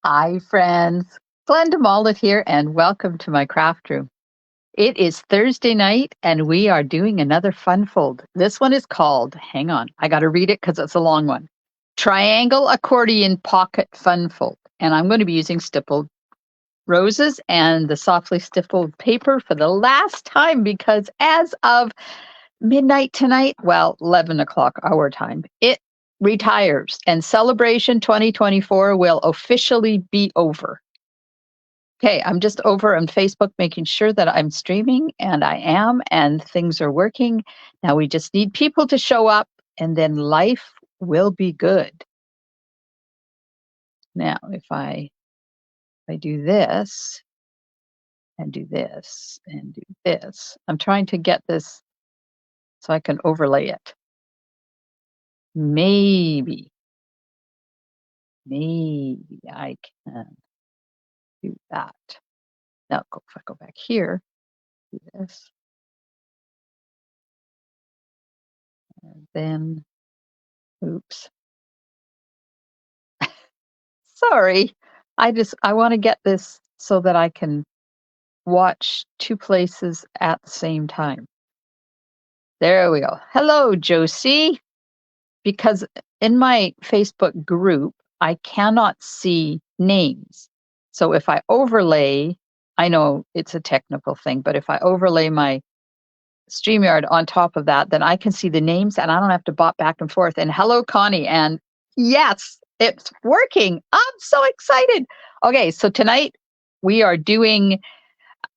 Hi, friends. Glenda Mollett here, and welcome to my craft room. It is Thursday night, and we are doing another fun fold. This one is called, hang on, I got to read it because it's a long one, Triangle Accordion Pocket Fun Fold. And I'm going to be using Stippled Roses and the Softly Stippled paper for the last time because as of midnight tonight, well, 11 o'clock our time, it retires and Celebration 2024 will officially be over. Okay, I'm just over on Facebook making sure that I'm streaming, and I am, and things are working. Now we just need people to show up, and then life will be good. Now, if I do this, and do this, and do this, I'm trying to get this so I can overlay it. Maybe I can do that. Now, if I go back here, do this, and then, oops. Sorry. I want to get this so that I can watch two places at the same time. There we go. Hello, Josie. Because in my Facebook group, I cannot see names. So if I overlay, I know it's a technical thing, but if I overlay my StreamYard on top of that, then I can see the names and I don't have to bop back and forth. And hello, Connie. And yes, it's working. I'm so excited. Okay, so tonight we are doing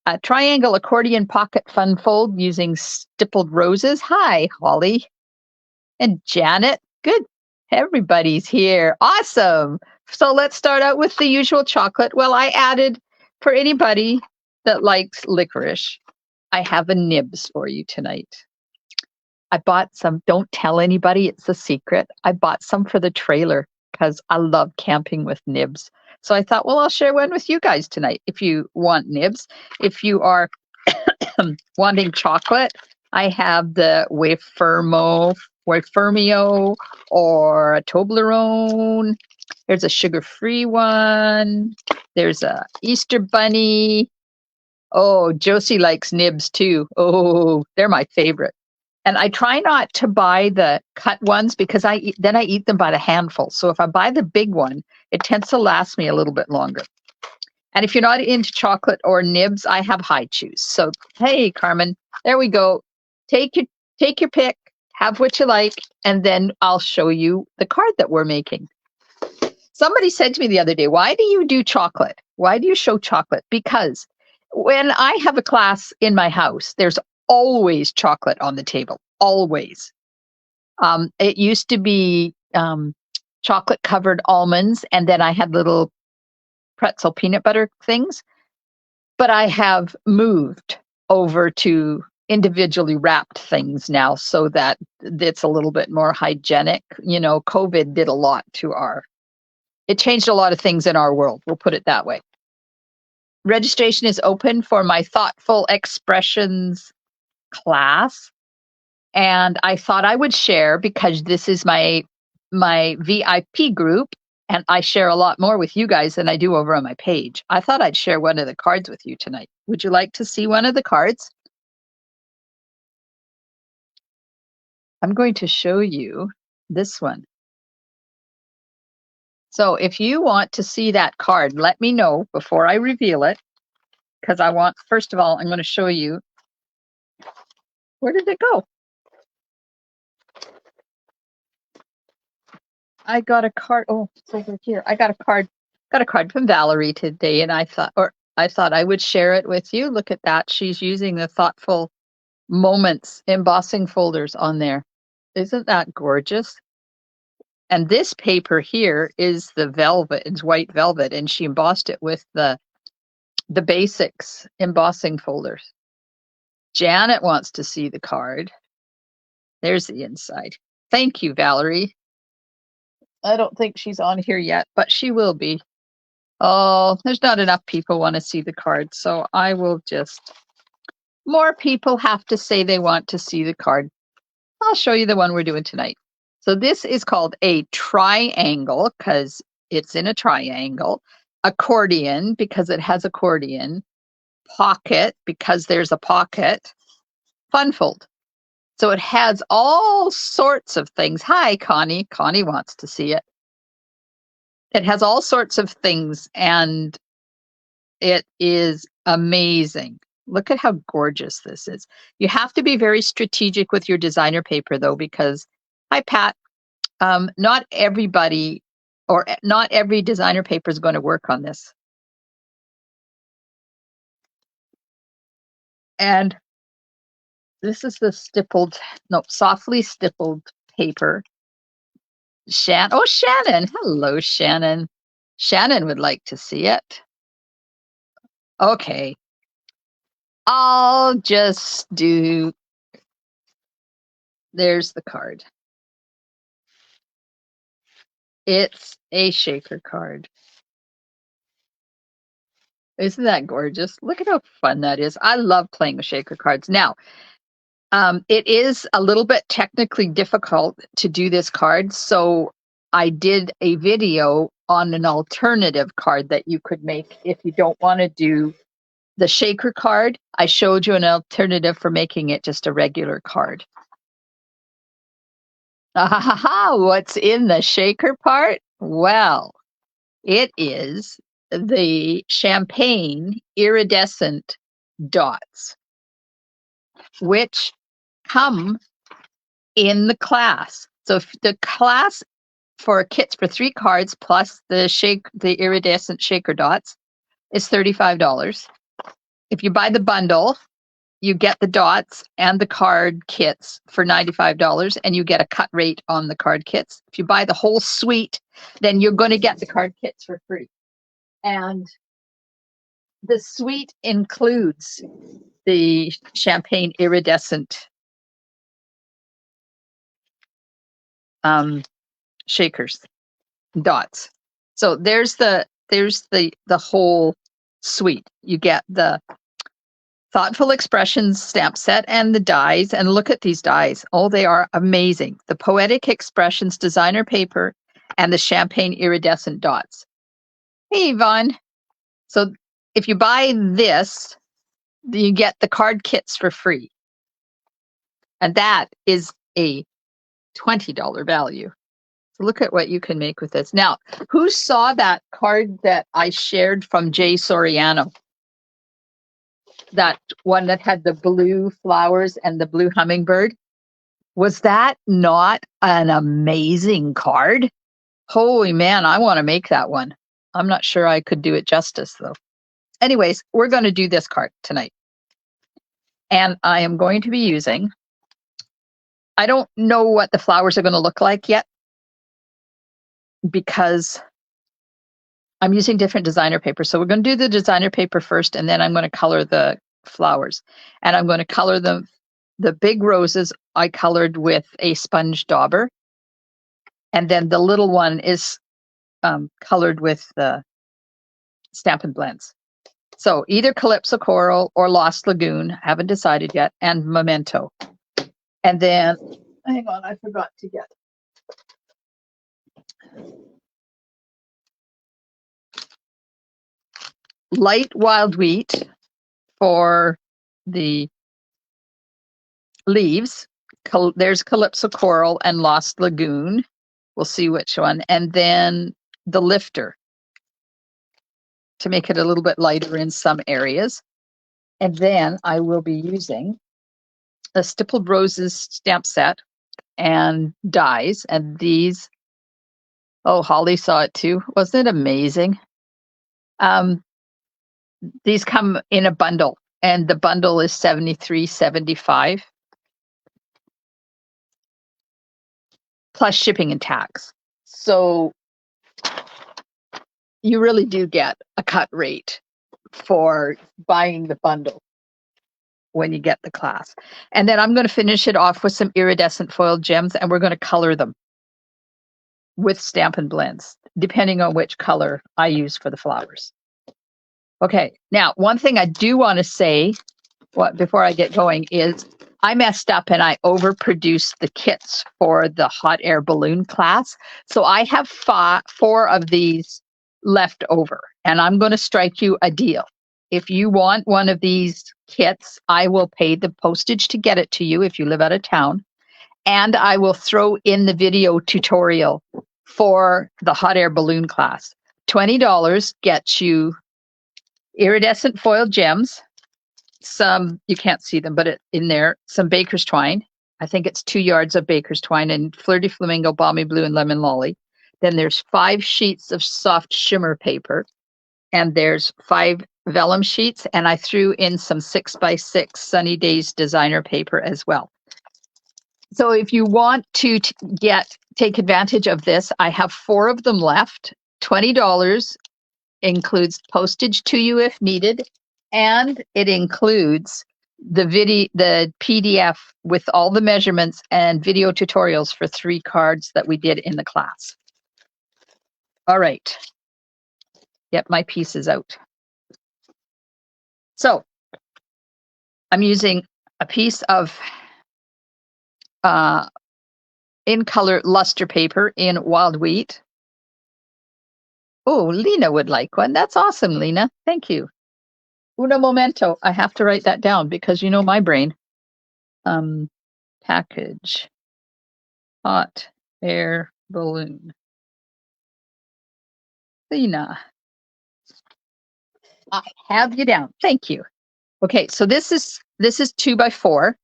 a triangle accordion pocket fun fold using Stippled Roses. Hi, Holly and Janet. Good. Everybody's here. Awesome. So let's start out with the usual chocolate. Well, I added, for anybody that likes licorice, I have a nibs for you tonight. I bought some, don't tell anybody, it's a secret. I bought some for the trailer because I love camping with nibs. So I thought, well, I'll share one with you guys tonight if you want nibs. If you are wanting chocolate, I have the Wafermio or a Toblerone. There's a sugar-free one. There's a Easter Bunny. Oh, Josie likes nibs too. Oh, they're my favorite. And I try not to buy the cut ones because then I eat them by the handful. So if I buy the big one, it tends to last me a little bit longer. And if you're not into chocolate or nibs, I have high chews. So hey, Carmen, there we go. Take your pick, have what you like, and then I'll show you the card that we're making. Somebody said to me the other day, why do you do chocolate? Why do you show chocolate? Because when I have a class in my house, there's always chocolate on the table, always. It used to be chocolate covered almonds, and then I had little pretzel peanut butter things. But I have moved over to individually wrapped things now so that it's a little bit more hygienic. You know, COVID did a lot to it changed a lot of things in our world. We'll put it that way. Registration is open for my Thoughtful Expressions class. And I thought I would share because this is my VIP group and I share a lot more with you guys than I do over on my page. I thought I'd share one of the cards with you tonight. Would you like to see one of the cards? I'm going to show you this one. So if you want to see that card, let me know before I reveal it because I want, first of all, I'm going to show you. Where did it go? I got a card. Oh, it's over here. I got a card from Valerie today, and I thought I would share it with you. Look at that. She's using the Thoughtful Moments embossing folders on there. Isn't that gorgeous? And this paper here is the velvet. It's white velvet, and she embossed it with the basics embossing folders. Janet wants to see the card. There's the inside. Thank you, Valerie. I don't think she's on here yet, but she will be. Oh, there's not enough people want to see the card, so I will just... More people have to say they want to see the card. I'll show you the one we're doing tonight. So this is called a triangle because it's in a triangle accordion because it has accordion, pocket because there's a pocket, fun fold. So it has all sorts of things. Hi, Connie. Connie wants to see it. It has all sorts of things, and it is amazing. Look at how gorgeous this is. You have to be very strategic with your designer paper, though, because, hi, Pat, not everybody or not every designer paper is going to work on this. And this is the Softly Stippled paper. Oh, Shannon. Hello, Shannon. Shannon would like to see it. Okay. I'll just do, there's the card. It's a shaker card. Isn't that gorgeous? Look at how fun that is. I love playing with shaker cards. Now, it is a little bit technically difficult to do this card, so I did a video on an alternative card that you could make if you don't want to do the shaker card. I showed you an alternative for making it just a regular card. What's in the shaker part? Well, it is the champagne iridescent dots, which come in the class. So if the class for kits for 3 cards plus the iridescent shaker dots is $35. If you buy the bundle, you get the dots and the card kits for $95, and you get a cut rate on the card kits. If you buy the whole suite, then you're going to get the card kits for free. And the suite includes the champagne iridescent shakers, dots. So there's the whole suite. You get the Thoughtful Expressions stamp set and the dies. And look at these dies. Oh, they are amazing. The Poetic Expressions designer paper and the champagne iridescent dots. Hey, Yvonne. So if you buy this, you get the card kits for free. And that is a $20 value. So look at what you can make with this. Now, who saw that card that I shared from Jay Soriano? That one that had the blue flowers and the blue hummingbird? Was that not an amazing card? Holy man, I want to make that one. I'm not sure I could do it justice, though. Anyways, we're going to do this card tonight. And I am going to be using, I don't know what the flowers are going to look like yet, because I'm using different designer paper. So we're going to do the designer paper first, and then I'm going to color the flowers. And I'm going to color them. The big roses I colored with a sponge dauber. And then the little one is colored with the Stampin' Blends. So either Calypso Coral or Lost Lagoon, haven't decided yet, and Memento. And then, hang on, I forgot to get light wild wheat for the leaves. There's Calypso Coral and Lost Lagoon. We'll see which one. And then the lifter to make it a little bit lighter in some areas. And then I will be using a Stippled Roses stamp set and dies. And these, oh, Holly saw it too. Wasn't it amazing? These come in a bundle, and the bundle is $73.75 plus shipping and tax. So you really do get a cut rate for buying the bundle when you get the class. And then I'm going to finish it off with some iridescent foiled gems, and we're going to color them with Stampin' Blends, depending on which color I use for the flowers. Okay, now one thing I do want to say before I get going is I messed up and I overproduced the kits for the hot air balloon class. So I have 4 of these left over, and I'm going to strike you a deal. If you want one of these kits, I will pay the postage to get it to you if you live out of town, and I will throw in the video tutorial for the hot air balloon class. $20 gets you iridescent foil gems, some, you can't see them, but in there, some baker's twine. I think it's 2 yards of baker's twine and Flirty Flamingo, Balmy Blue, and Lemon Lolly. Then there's 5 sheets of soft shimmer paper, and there's 5 vellum sheets, and I threw in some 6x6 Sunny Days designer paper as well. So if you want to take advantage of this, I have 4 of them left. $20 includes postage to you if needed, and it includes the PDF with all the measurements and video tutorials for 3 cards that we did in the class. All right. Get my pieces out. So I'm using a piece of in color luster paper in Wild Wheat. Oh, Lena would like one. That's awesome, Lena. Thank you. Uno momento. I have to write that down because you know my brain. Package. Hot air balloon. Lena. I have you down. Thank you. Okay, so this is 2x4,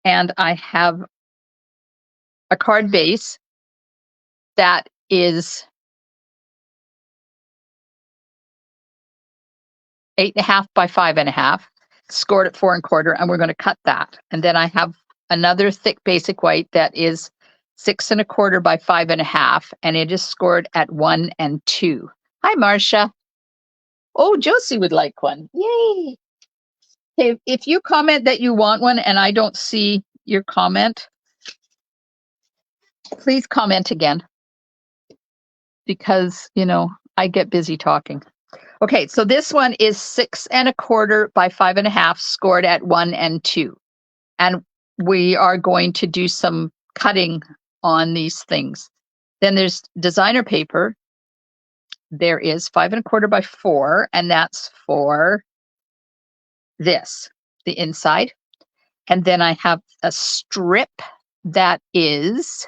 and I have a card base that is 8.5 by 5.5, scored at 4 1/4, and we're going to cut that. And then I have another thick basic white that is 6 1/4 by 5.5, and it is scored at 1 and 2. Hi, Marcia. Oh, Josie would like one. Yay. Okay, if you comment that you want one and I don't see your comment, please comment again because, you know, I get busy talking. Okay, so this one is 6 1/4 by 5.5, scored at 1 and 2. And we are going to do some cutting on these things. Then there's designer paper. There is 5 1/4 by 4, and that's for this, the inside. And then I have a strip that is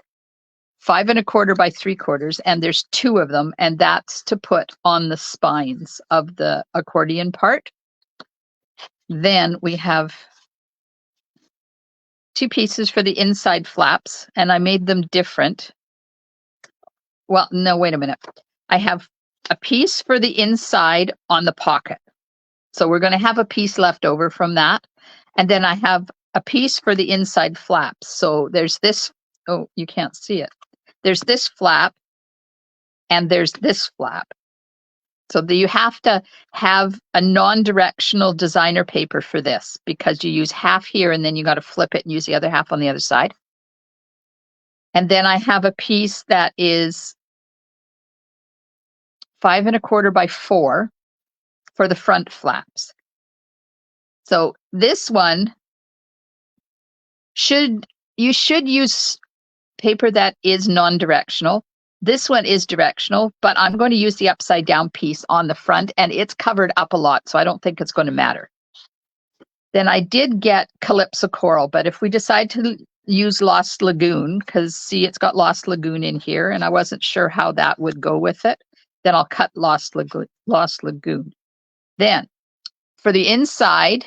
5 1/4 by 3/4, and there's 2 of them, and that's to put on the spines of the accordion part. Then we have 2 pieces for the inside flaps, and I made them different. Well, no, wait a minute. I have a piece for the inside on the pocket. So we're going to have a piece left over from that. And then I have a piece for the inside flaps. So there's this, oh, you can't see it. There's this flap and there's this flap. So you have to have a non-directional designer paper for this because you use half here and then you got to flip it and use the other half on the other side. And then I have a piece that is 5 1/4 by 4 for the front flaps. So this one you should use paper that is non-directional. This one is directional, but I'm going to use the upside down piece on the front, and it's covered up a lot, so I don't think it's going to matter. Then I did get Calypso Coral, but if we decide to use Lost Lagoon, because see, it's got Lost Lagoon in here, and I wasn't sure how that would go with it, then I'll cut Lost Lagoon. Then for the inside,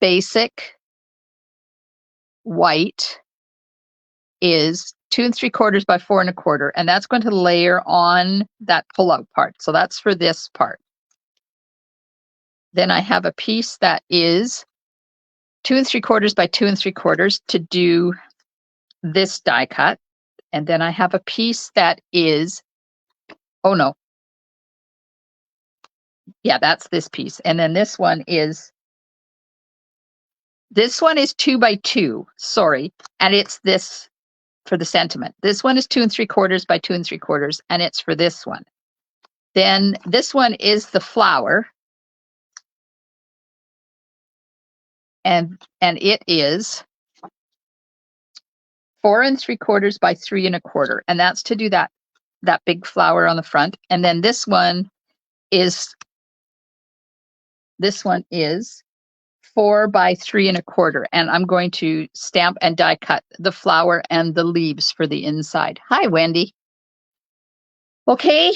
basic white is 2 3/4 by 4 1/4, and that's going to layer on that pull-out part. So that's for this part. Then I have a piece that is 2 3/4 by 2 3/4 to do this die cut. And then I have a piece that is, oh no. Yeah, that's this piece. And then this one is 2 by 2, sorry. And it's this for the sentiment. This one is 2 3/4 by 2 3/4, and it's for this one. Then this one is the flower. And it is 4 3/4 by 3 1/4, and that's to do that that big flower on the front. And then this one is 4 by 3 1/4. And I'm going to stamp and die cut the flower and the leaves for the inside. Hi, Wendy. Okay,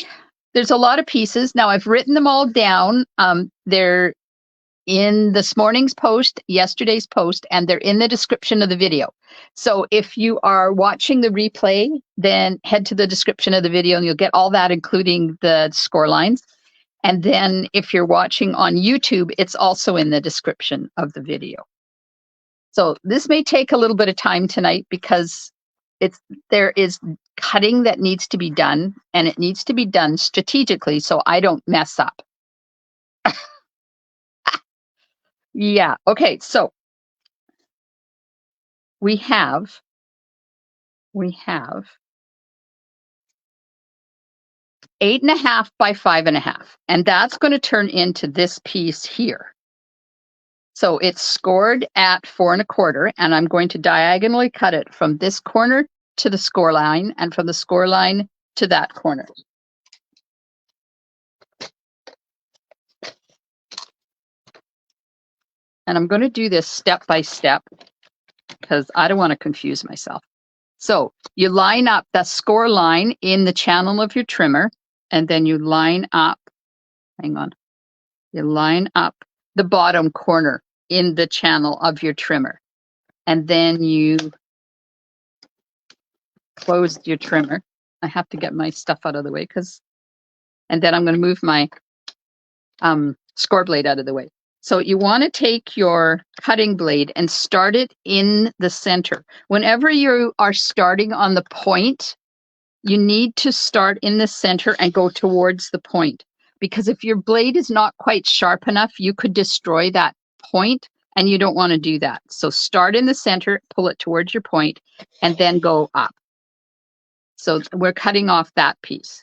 there's a lot of pieces. Now I've written them all down. They're in this morning's post, yesterday's post, and they're in the description of the video. So if you are watching the replay, then head to the description of the video and you'll get all that, including the score lines. And then if you're watching on YouTube, it's also in the description of the video. So this may take a little bit of time tonight because there is cutting that needs to be done, and it needs to be done strategically so I don't mess up. Yeah. Okay. So we have 8.5 by 5.5, and that's going to turn into this piece here. So it's scored at 4 1/4, and I'm going to diagonally cut it from this corner to the score line and from the score line to that corner. And I'm going to do this step by step because I don't want to confuse myself. So you line up the score line in the channel of your trimmer, and then you line up, you line up the bottom corner in the channel of your trimmer. And then you close your trimmer. I have to get my stuff out of the way and then I'm going to move my score blade out of the way. So you want to take your cutting blade and start it in the center. Whenever you are starting on the point, you need to start in the center and go towards the point. Because if your blade is not quite sharp enough, you could destroy that point, and you don't want to do that. So start in the center, pull it towards your point, and then go up. So we're cutting off that piece.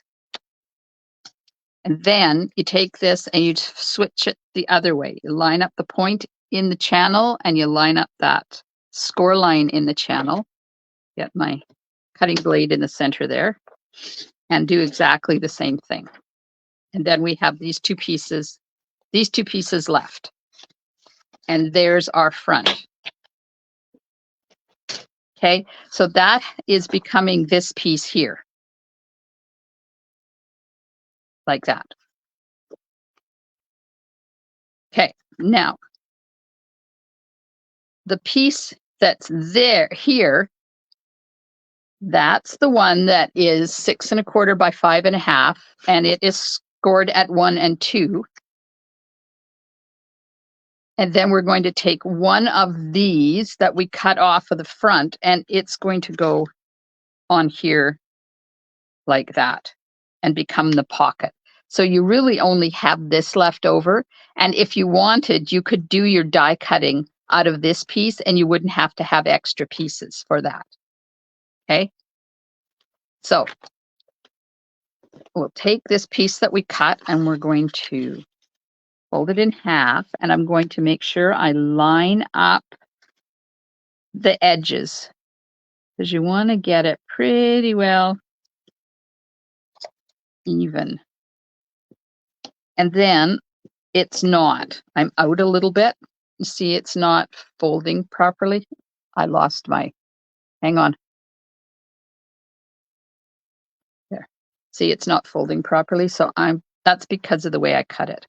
And then you take this and you switch it the other way. You line up the point in the channel and you line up that score line in the channel. Get my cutting blade in the center there and do exactly the same thing. And then we have these two pieces left. And there's our front. Okay, so that is becoming this piece here. Like that. Okay, now the piece that's here, that's the one that is 6 1/4 by 5.5, and it is scored at 1 and 2. And then we're going to take one of these that we cut off of the front, and it's going to go on here like that and become the pocket. So you really only have this left over. And if you wanted, you could do your die cutting out of this piece and you wouldn't have to have extra pieces for that. Okay. So we'll take this piece that we cut and we're going to fold it in half, and I'm going to make sure I line up the edges because you want to get it pretty well even. And then it's not. I'm out a little bit. You see, it's not folding properly. I lost hang on. There. See, it's not folding properly. So that's because of the way I cut it.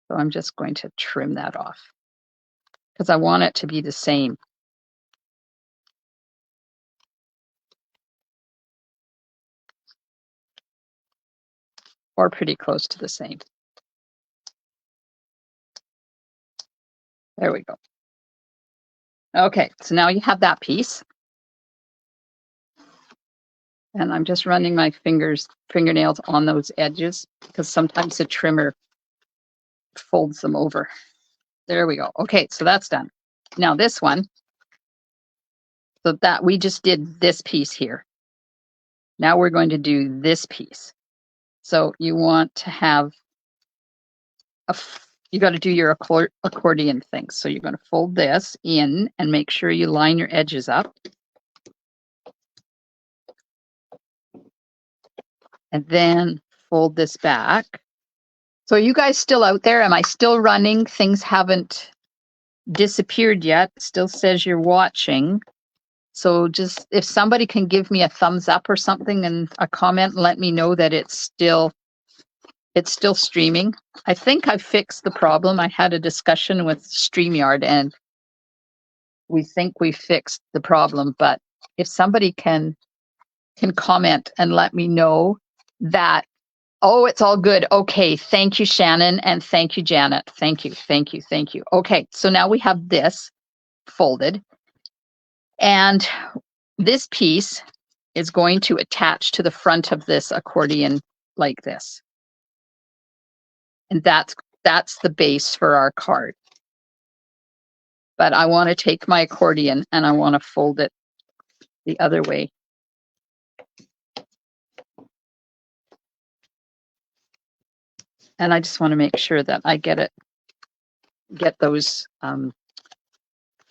So I'm just going to trim that off because I want it to be the same. Or pretty close to the same. There we go. Okay, so now you have that piece. And I'm just running my fingernails on those edges because sometimes the trimmer folds them over. There we go. Okay, so that's done. Now this one, so that we just did this piece here. Now we're going to do this piece. So you want to have you got to do your accordion thing. So you're going to fold this in and make sure you line your edges up. And then fold this back. So are you guys still out there? Am I still running? Things haven't disappeared yet. It still says you're watching. So just if somebody can give me a thumbs up or something and a comment, let me know that it's still streaming. I think I fixed the problem. I had a discussion with StreamYard and we think we fixed the problem, but if somebody can comment and let me know that, oh, it's all good. Okay, thank you, Shannon, and thank you, Janet. Thank you, thank you, thank you. Okay, so now we have this folded, and this piece is going to attach to the front of this accordion like this. And that's the base for our card. But I want to take my accordion and I want to fold it the other way. And I just want to make sure that I get those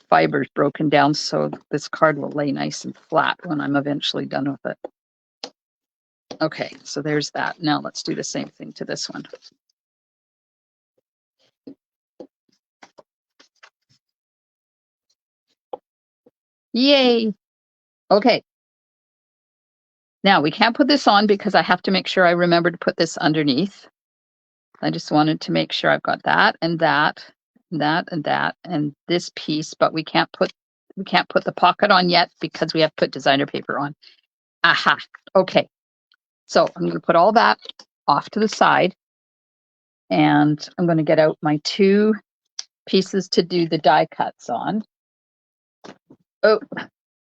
fibers broken down so this card will lay nice and flat when I'm eventually done with it. Okay, so there's that. Now let's do the same thing to this one. Yay! Okay. Now we can't put this on because I have to make sure I remember to put this underneath. I just wanted to make sure I've got that and that, and that and that, and this piece, but we can't put the pocket on yet because we have to put designer paper on. Aha. Okay. So I'm going to put all that off to the side, and I'm going to get out my 2 pieces to do the die cuts on. Oh,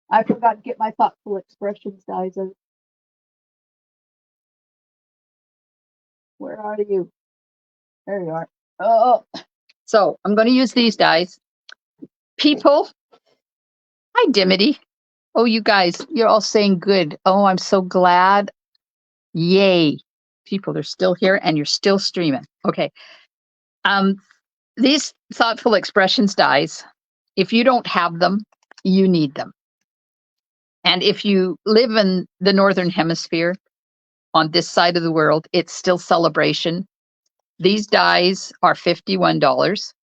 I forgot to get my Thoughtful Expressions dies out. Where are you? There you are. Oh, so I'm going to use these dies. People, hi Dimity. Oh, you guys, you're all saying good. Oh, I'm so glad. Yay. People are still here and you're still streaming. Okay. These Thoughtful Expressions dies, if you don't have them, you need them. And if you live in the Northern Hemisphere, on this side of the world, it's still Sale-a-Bration. These dies are $51.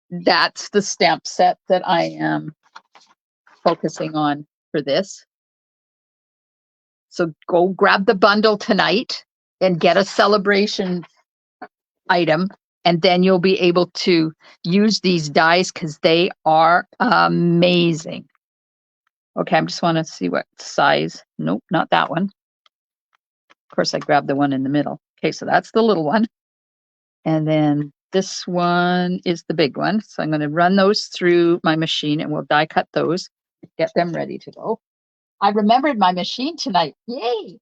That's the stamp set that I am focusing on for this. So go grab the bundle tonight and get a Sale-a-Bration item, and then you'll be able to use these dies because they are amazing. Okay, I just want to see what size. Nope, not that one. Of course, I grabbed the one in the middle. Okay, so that's the little one. And then this one is the big one. So I'm going to run those through my machine and we'll die cut those, get them ready to go. I remembered my machine tonight. Yay!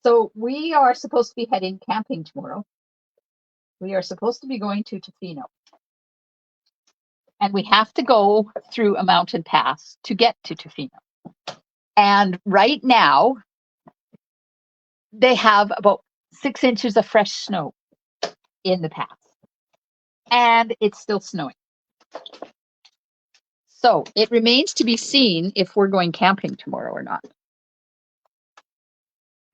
So we are supposed to be heading camping tomorrow. We are supposed to be going to Tofino. And we have to go through a mountain pass to get to Tofino. And right now, they have about 6 inches of fresh snow in the pass. And it's still snowing. So it remains to be seen if we're going camping tomorrow or not.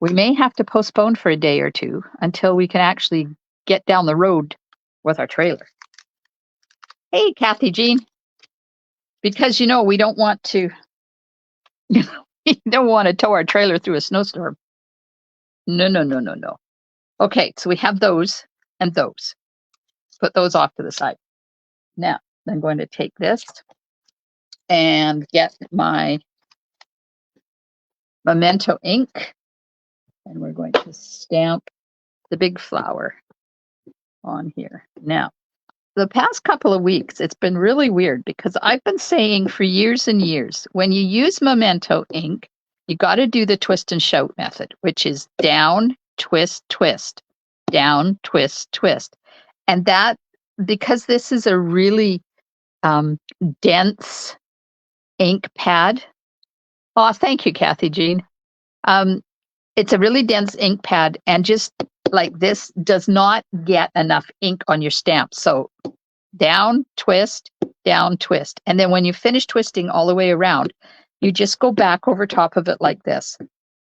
We may have to postpone for a day or two until we can actually get down the road with our trailer. Hey, Kathy Jean. Because, you know, we don't want to, we don't want to tow our trailer through a snowstorm. No, no, no, no, no. Okay, so we have those and those. Put those off to the side. Now, I'm going to take this and get my Memento ink. And we're going to stamp the big flower on here. Now, the past couple of weeks, it's been really weird because I've been saying for years and years, when you use Memento ink, you got to do the twist and shout method, which is down, twist, twist, down, twist, twist. And that, because this is a really dense ink pad. Oh, thank you, Kathy Jean. It's a really dense ink pad, and just like this does not get enough ink on your stamp. So down, twist, and then when you finish twisting all the way around, you just go back over top of it like this,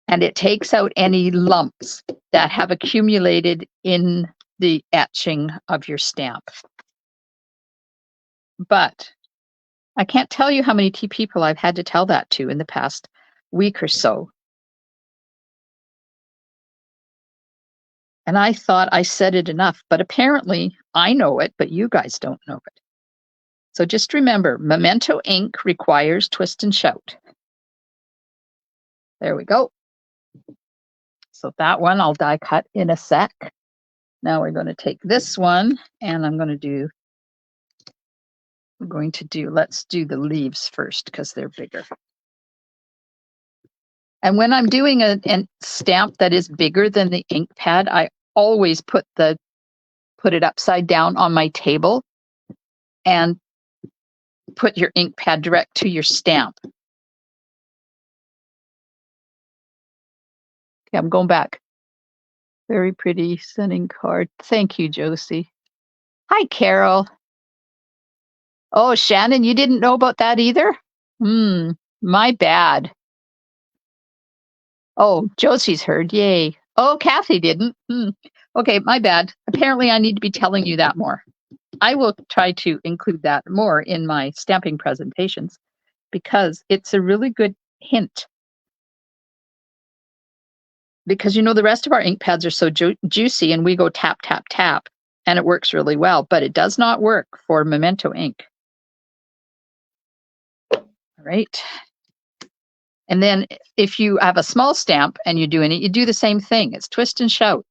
and it takes out any lumps that have accumulated in the etching of your stamp. But I can't tell you how many people I've had to tell that to in the past week or so. And I thought I said it enough, but apparently I know it, but you guys don't know it. So just remember, Memento ink requires twist and shout. There we go. So that one I'll die cut in a sec. Now we're going to take this one and let's do the leaves first because they're bigger. And when I'm doing a stamp that is bigger than the ink pad, I always put it upside down on my table and put your ink pad direct to your stamp. Okay, I'm going back. Very pretty sending card. Thank you, Josie. Hi, Carol. Oh, Shannon, you didn't know about that either? My bad. Oh, Josie's heard. Yay. Oh, Kathy didn't. Okay, my bad. Apparently I need to be telling you that more. I will try to include that more in my stamping presentations because it's a really good hint. Because, you know, the rest of our ink pads are so juicy and we go tap, tap, tap, and it works really well, but it does not work for Memento ink. All right. And then if you have a small stamp and you're doing it, you do the same thing. It's twist and shout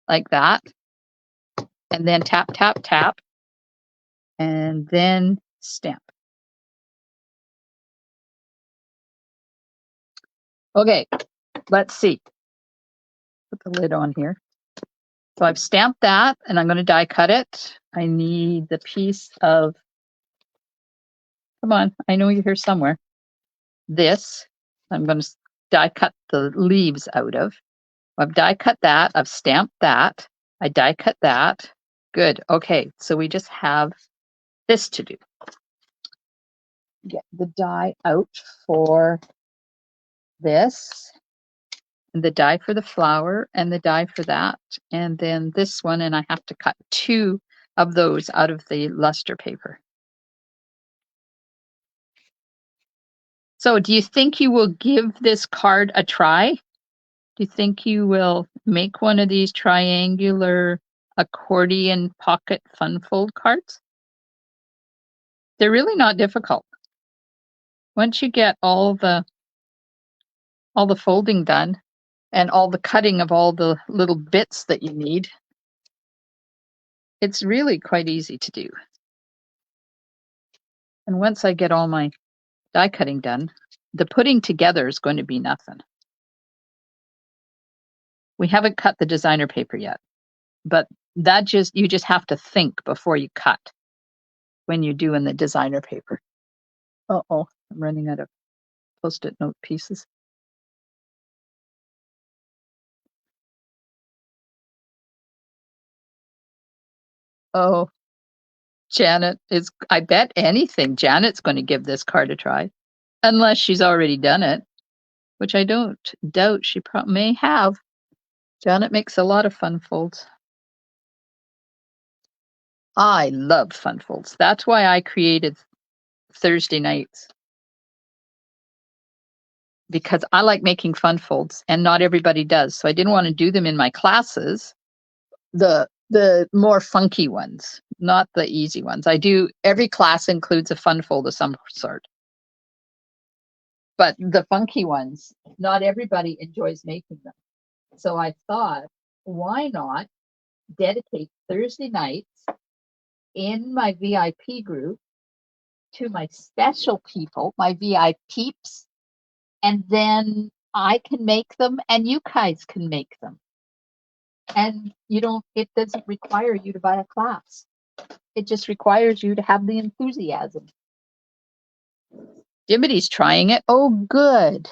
like that. And then tap, tap, tap. And then stamp. Okay, let's see. Put the lid on here. So I've stamped that and I'm going to die cut it. I need the piece of, come on, I know you're here somewhere. This, I'm going to die cut the leaves out of. I've die cut that, I've stamped that, I die cut that. Good, okay, so we just have this to do. Get the die out for this, and the die for the flower, and the die for that, and then this one, and I have to cut 2 of those out of the luster paper. So do you think you will give this card a try? Do you think you will make one of these triangular accordion pocket fun fold cards? They're really not difficult. Once you get all the folding done and all the cutting of all the little bits that you need, it's really quite easy to do. And once I get all my die cutting done, the putting together is going to be nothing. We haven't cut the designer paper yet, but you just have to think before you cut when you're doing the designer paper. Uh-oh, I'm running out of Post-it note pieces. Oh, I bet anything Janet's going to give this card a try, unless she's already done it, which I don't doubt she may have. Janet makes a lot of fun folds. I love fun folds. That's why I created Thursday nights, because I like making fun folds and not everybody does. So I didn't want to do them in my classes, the more funky ones, not the easy ones. Every class includes a fun fold of some sort. But the funky ones, not everybody enjoys making them. So I thought, why not dedicate Thursday nights in my VIP group to my special people, my VIP peeps, and then I can make them and you guys can make them. And it doesn't require you to buy a class. It just requires you to have the enthusiasm. Dimity's trying it. Oh, good.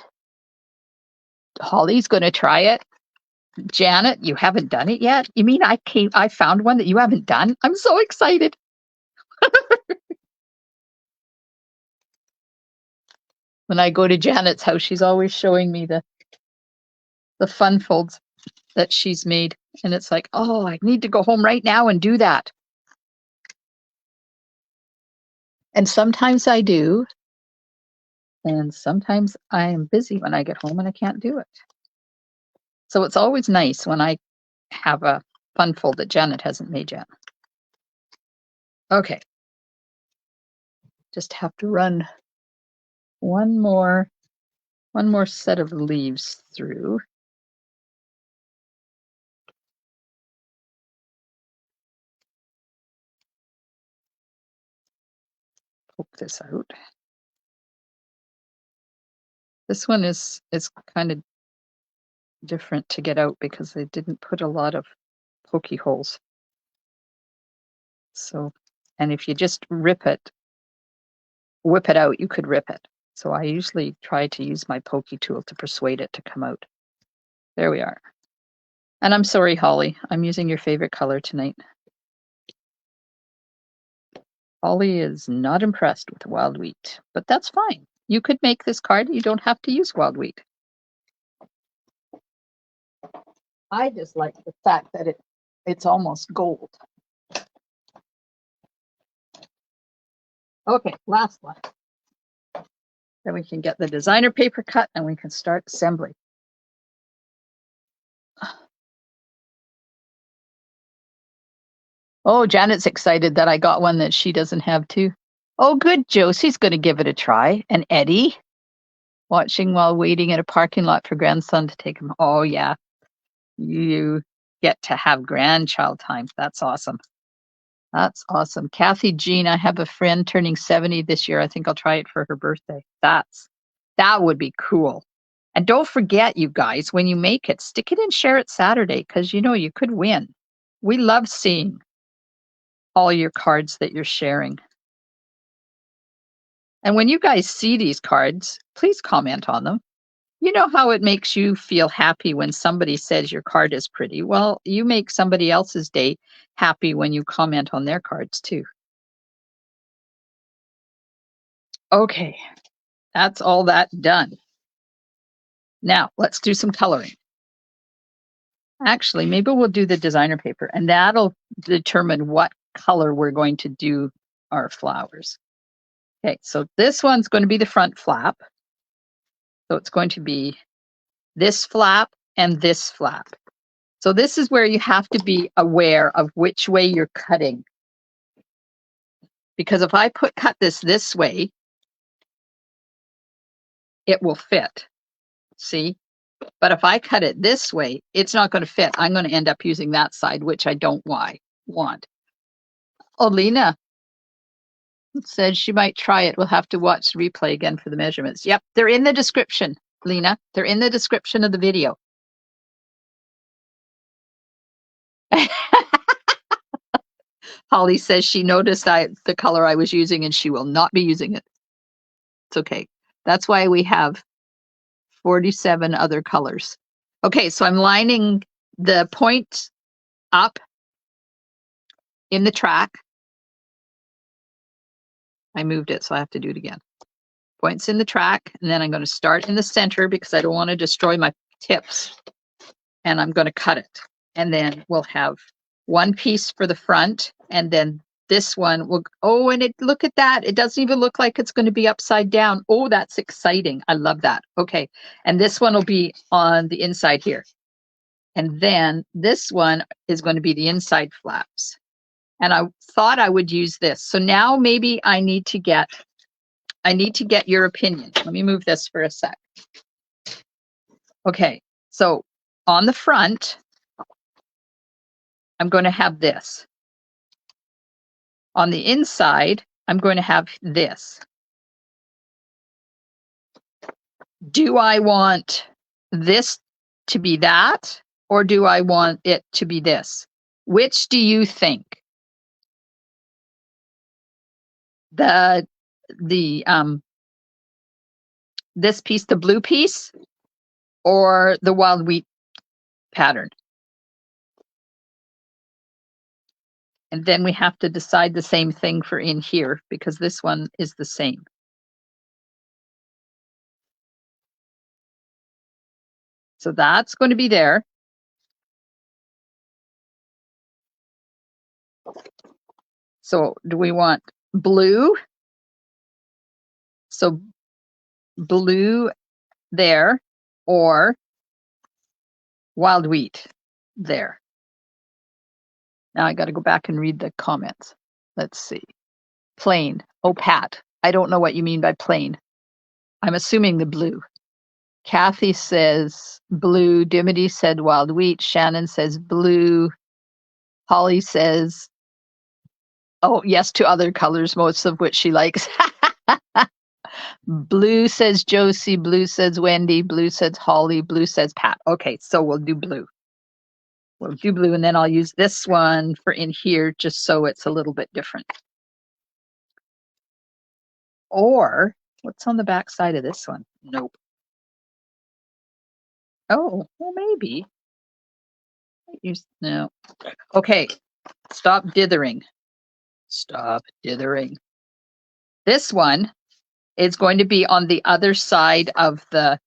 Holly's going to try it. Janet, you haven't done it yet? You mean I found one that you haven't done? I'm so excited. When I go to Janet's house, she's always showing me the fun folds that she's made. And it's like, oh, I need to go home right now and do that. And sometimes I do. And sometimes I am busy when I get home and I can't do it. So it's always nice when I have a fun fold that Janet hasn't made yet. Okay. Just have to run one more set of leaves through. Poke this out. This one is kind of different to get out because they didn't put a lot of pokey holes. So, and if you just whip it out, you could rip it. So I usually try to use my pokey tool to persuade it to come out. There we are. And I'm sorry, Holly, I'm using your favorite color tonight. Holly is not impressed with wild wheat, but that's fine. You could make this card. You don't have to use wild wheat. I just like the fact that it's almost gold. Okay, last one. Then we can get the designer paper cut and we can start assembly. Oh, Janet's excited that I got one that she doesn't have too. Oh, good. Josie's going to give it a try. And Eddie, watching while waiting at a parking lot for grandson to take him. Oh, yeah. You get to have grandchild time. That's awesome. That's awesome. Kathy Jean, I have a friend turning 70 this year. I think I'll try it for her birthday. That would be cool. And don't forget, you guys, when you make it, stick it and share it Saturday because you could win. We love seeing all your cards that you're sharing. And when you guys see these cards, please comment on them. You know how it makes you feel happy when somebody says your card is pretty. Well, you make somebody else's day happy when you comment on their cards too. Okay, that's all that done. Now let's do some coloring. Actually, maybe we'll do the designer paper and that'll determine what color we're going to do our flowers. Okay, so this one's going to be the front flap. So it's going to be this flap and this flap. So this is where you have to be aware of which way you're cutting. Because if I cut this way, it will fit. See? But if I cut it this way, it's not going to fit. I'm going to end up using that side, which I don't want. Oh, Lena said she might try it. We'll have to watch the replay again for the measurements. Yep, they're in the description, Lena. They're in the description of the video. Holly says she noticed the color I was using and she will not be using it. It's okay. That's why we have 47 other colors. Okay, so I'm lining the point up in the track. I moved it, so I have to do it again. Points in the track, and then I'm going to start in the center because I don't want to destroy my tips. And I'm going to cut it. And then we'll have one piece for the front, and then this one will, oh, and look at that. It doesn't even look like it's going to be upside down. Oh, that's exciting. I love that. Okay. And this one will be on the inside here. And then this one is going to be the inside flaps. And I thought I would use this. So now maybe I need to get your opinion. Let me move this for a sec. Okay. So on the front, I'm going to have this. On the inside, I'm going to have this. Do I want this to be that, or do I want it to be this? Which do you think? This piece, the blue piece, or the wild wheat pattern? And then we have to decide the same thing for in here because this one is the same. So that's going to be there. So do we want blue? So blue there, or wild wheat there. Now I got to go back and read the comments. Let's see. Plain. Oh, Pat, I don't know what you mean by plain. I'm assuming the blue. Kathy says blue. Dimity said wild wheat. Shannon says blue. Holly says, oh, yes, to other colors, most of which she likes. Blue says Josie. Blue says Wendy. Blue says Holly. Blue says Pat. Okay, so we'll do blue. We'll do blue, and then I'll use this one for in here just so it's a little bit different. Or what's on the back side of this one? Nope. Oh, well, maybe. No. Okay, stop dithering. Stop dithering. This one is going to be on the other side of the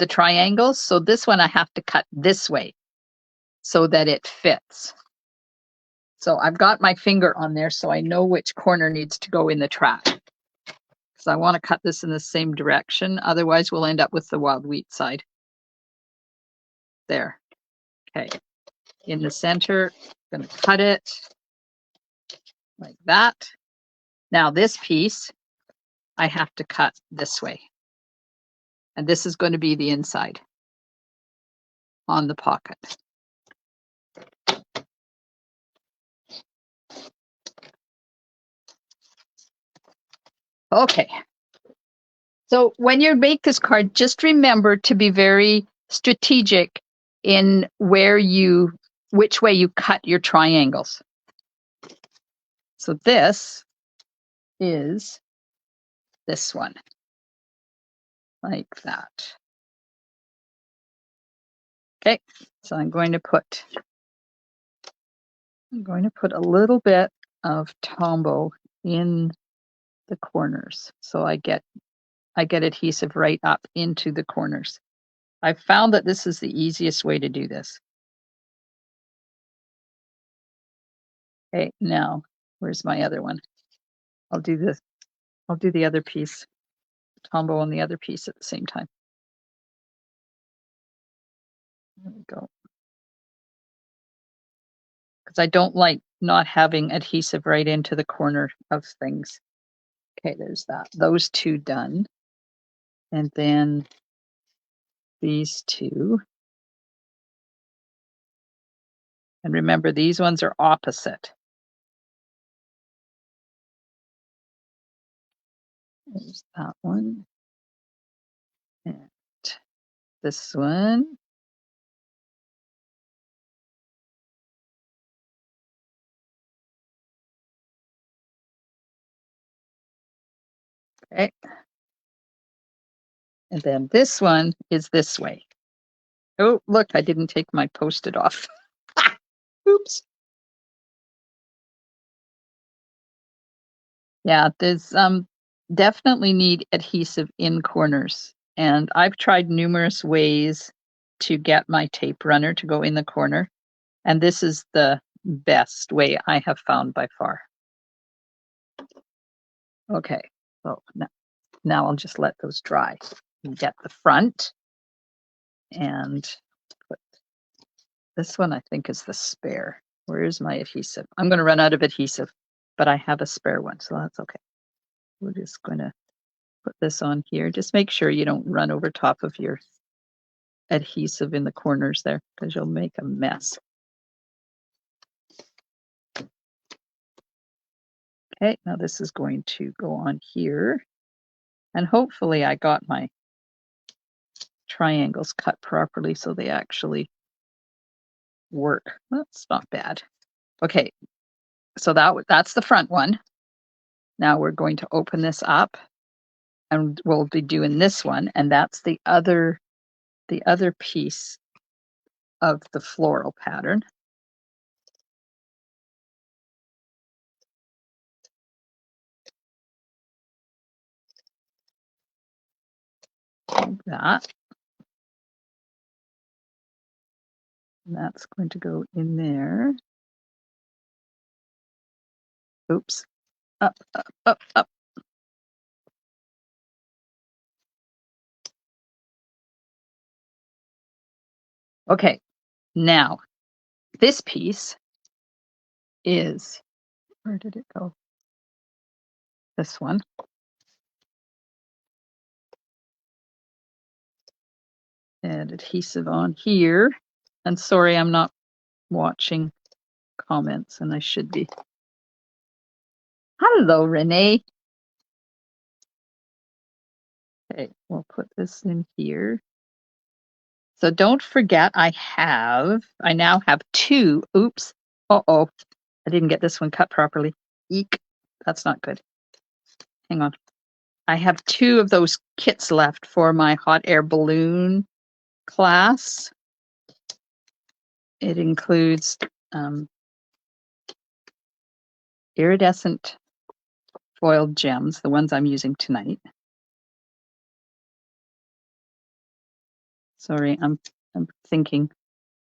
triangle. So this one I have to cut this way so that it fits. So I've got my finger on there so I know which corner needs to go in the track. Because I want to cut this in the same direction. Otherwise, we'll end up with the wild wheat side. There. Okay. In the center, I'm going to cut it like that. Now this piece, I have to cut this way. And this is going to be the inside on the pocket. Okay. So when you make this card, just remember to be very strategic in which way you cut your triangles. So this is this one, like that. Okay, so I'm going to put a little bit of Tombow in the corners, so I get adhesive right up into the corners. I've found that this is the easiest way to do this. Okay, now where's my other one? I'll do the other piece, Tombow on the other piece at the same time. There we go. Because I don't like not having adhesive right into the corner of things. Okay, there's that. Those two done. And then these two. And remember, these ones are opposite. There's that one. And this one. Okay. And then this one is this way. Oh, look, I didn't take my Post-it off. Oops. Yeah, there's definitely need adhesive in corners. And I've tried numerous ways to get my tape runner to go in the corner. And this is the best way I have found by far. Okay, so now I'll just let those dry. Get the front and put this one, I think, is the spare. Where is my adhesive? I'm going to run out of adhesive, but I have a spare one, so that's okay. We're just going to put this on here. Just make sure you don't run over top of your adhesive in the corners there, because you'll make a mess. Okay, now this is going to go on here. And hopefully I got my triangles cut properly so they actually work. That's not bad. Okay, so that's the front one. Now we're going to open this up and we'll be doing this one, and that's the other piece of the floral pattern. like that. And that's going to go in there. Oops. Up, up, up, up. Okay, now this piece is, where did it go? This one. Add adhesive on here. And sorry, I'm not watching comments, and I should be. Hello, Renee. Okay, we'll put this in here. So don't forget, I now have two. Oops. Uh-oh. I didn't get this one cut properly. Eek. That's not good. Hang on. I have two of those kits left for my hot air balloon class. It includes iridescent foiled gems, the ones I'm using tonight. Sorry, I'm thinking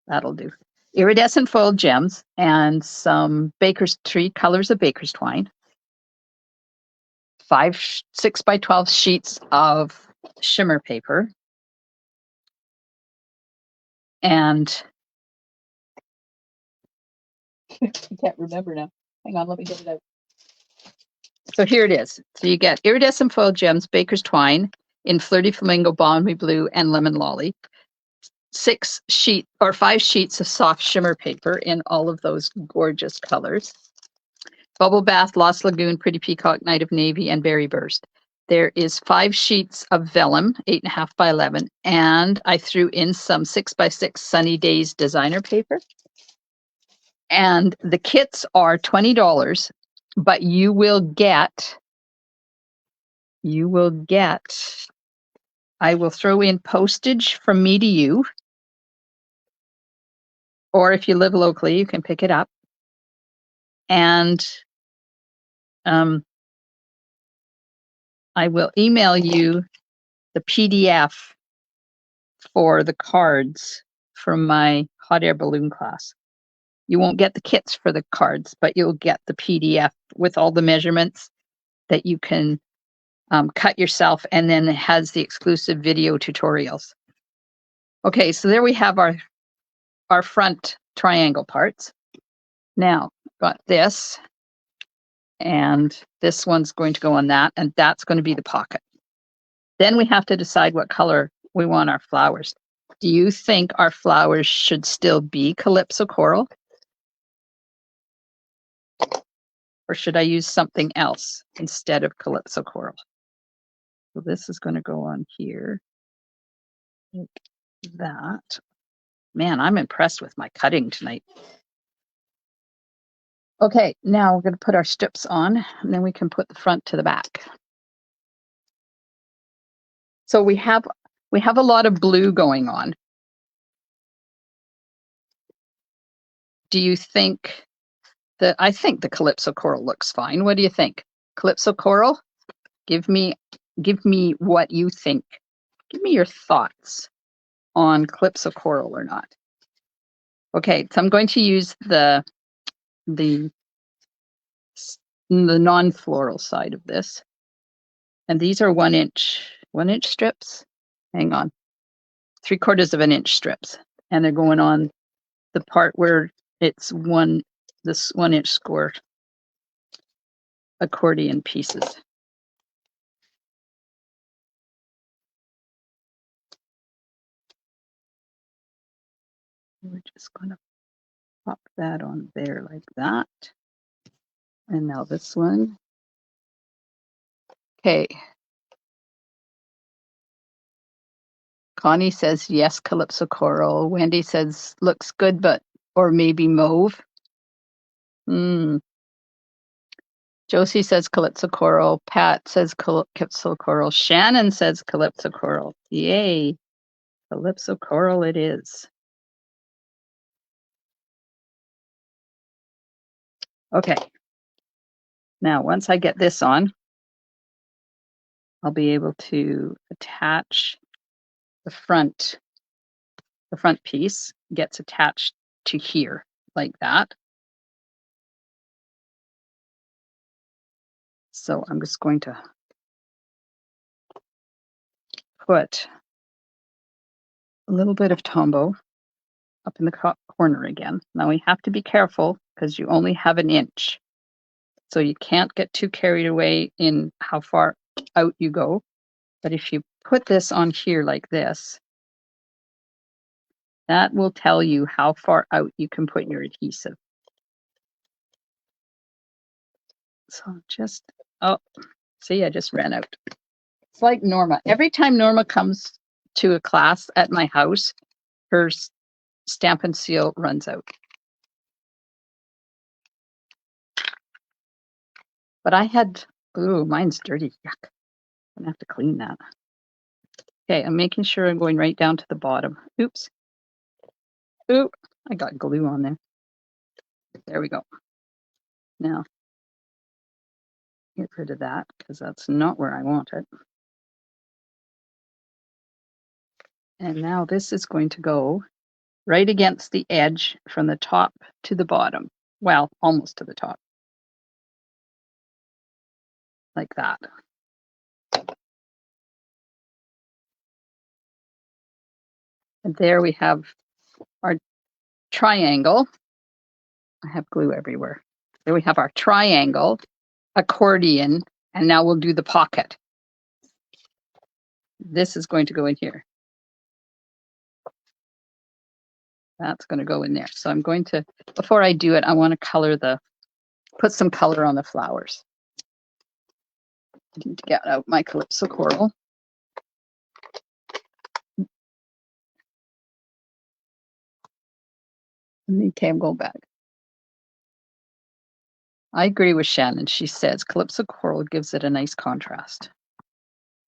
that'll do. Iridescent foiled gems and some three colors of baker's twine. 5 6x12 sheets of shimmer paper. And I can't remember now. Hang on, let me get it out. So here it is. So you get iridescent foiled gems, baker's twine in Flirty Flamingo, Balmy Blue, and Lemon Lolly. 5 sheets of soft shimmer paper in all of those gorgeous colors. Bubble Bath, Lost Lagoon, Pretty Peacock, Night of Navy, and Berry Burst. There is 5 sheets of vellum, 8.5 by 11, and I threw in some 6x6 Sunny Days designer paper. And the kits are $20, but you will get, I will throw in postage from me to you, or if you live locally, you can pick it up. And I will email you the PDF for the cards from my hot air balloon class. You won't get the kits for the cards, but you'll get the PDF with all the measurements that you can cut yourself, and then it has the exclusive video tutorials. Okay, so there we have our front triangle parts. Now, got this, and this one's going to go on that, and that's going to be the pocket. Then we have to decide what color we want our flowers. Do you think our flowers should still be Calypso coral? Or should I use something else instead of Calypso coral? So this is going to go on here, like that. Man, I'm impressed with my cutting tonight. Okay, now we're going to put our strips on, and then we can put the front to the back. So we have a lot of blue going on. Do you think that, I think the Calypso coral looks fine. What do you think? Calypso coral? Give me what you think. Give me your thoughts on Calypso coral or not. Okay, so I'm going to use the non-floral side of this. And these are 1 inch strips. Hang on. 3/4 of an inch strips. And they're going on the part where it's this 1 inch score accordion pieces. We're just going to pop that on there like that. And now this one. Okay. Connie says yes, Calypso coral. Wendy says looks good, or maybe mauve. Josie says Calypso coral. Pat says Calypso coral. Shannon says Calypso coral. Yay. Calypso coral it is. Okay. Now, once I get this on, I'll be able to attach the front piece gets attached to here like that. So I'm just going to put a little bit of Tombow up in the corner again. Now we have to be careful because you only have an inch. So you can't get too carried away in how far out you go. But if you put this on here like this, that will tell you how far out you can put your adhesive. So just, oh, see, I just ran out. It's like Norma. Every time Norma comes to a class at my house, her Stampin' Seal runs out. But I had, ooh, mine's dirty. Yuck. I'm gonna have to clean that. Okay, I'm making sure I'm going right down to the bottom. Oops. Ooh, I got glue on there. There we go. Now, get rid of that because that's not where I want it. And now this is going to go right against the edge from the top to the bottom. Well, almost to the top. Like that. And there we have our triangle. I have glue everywhere. There we have our triangle, accordion, and now we'll do the pocket. This is going to go in here. That's going to go in there. So I'm going to, before I do it, I want to put some color on the flowers. I need to get out my Calypso coral. Okay, I'm going back. I agree with Shannon. She says Calypso coral gives it a nice contrast.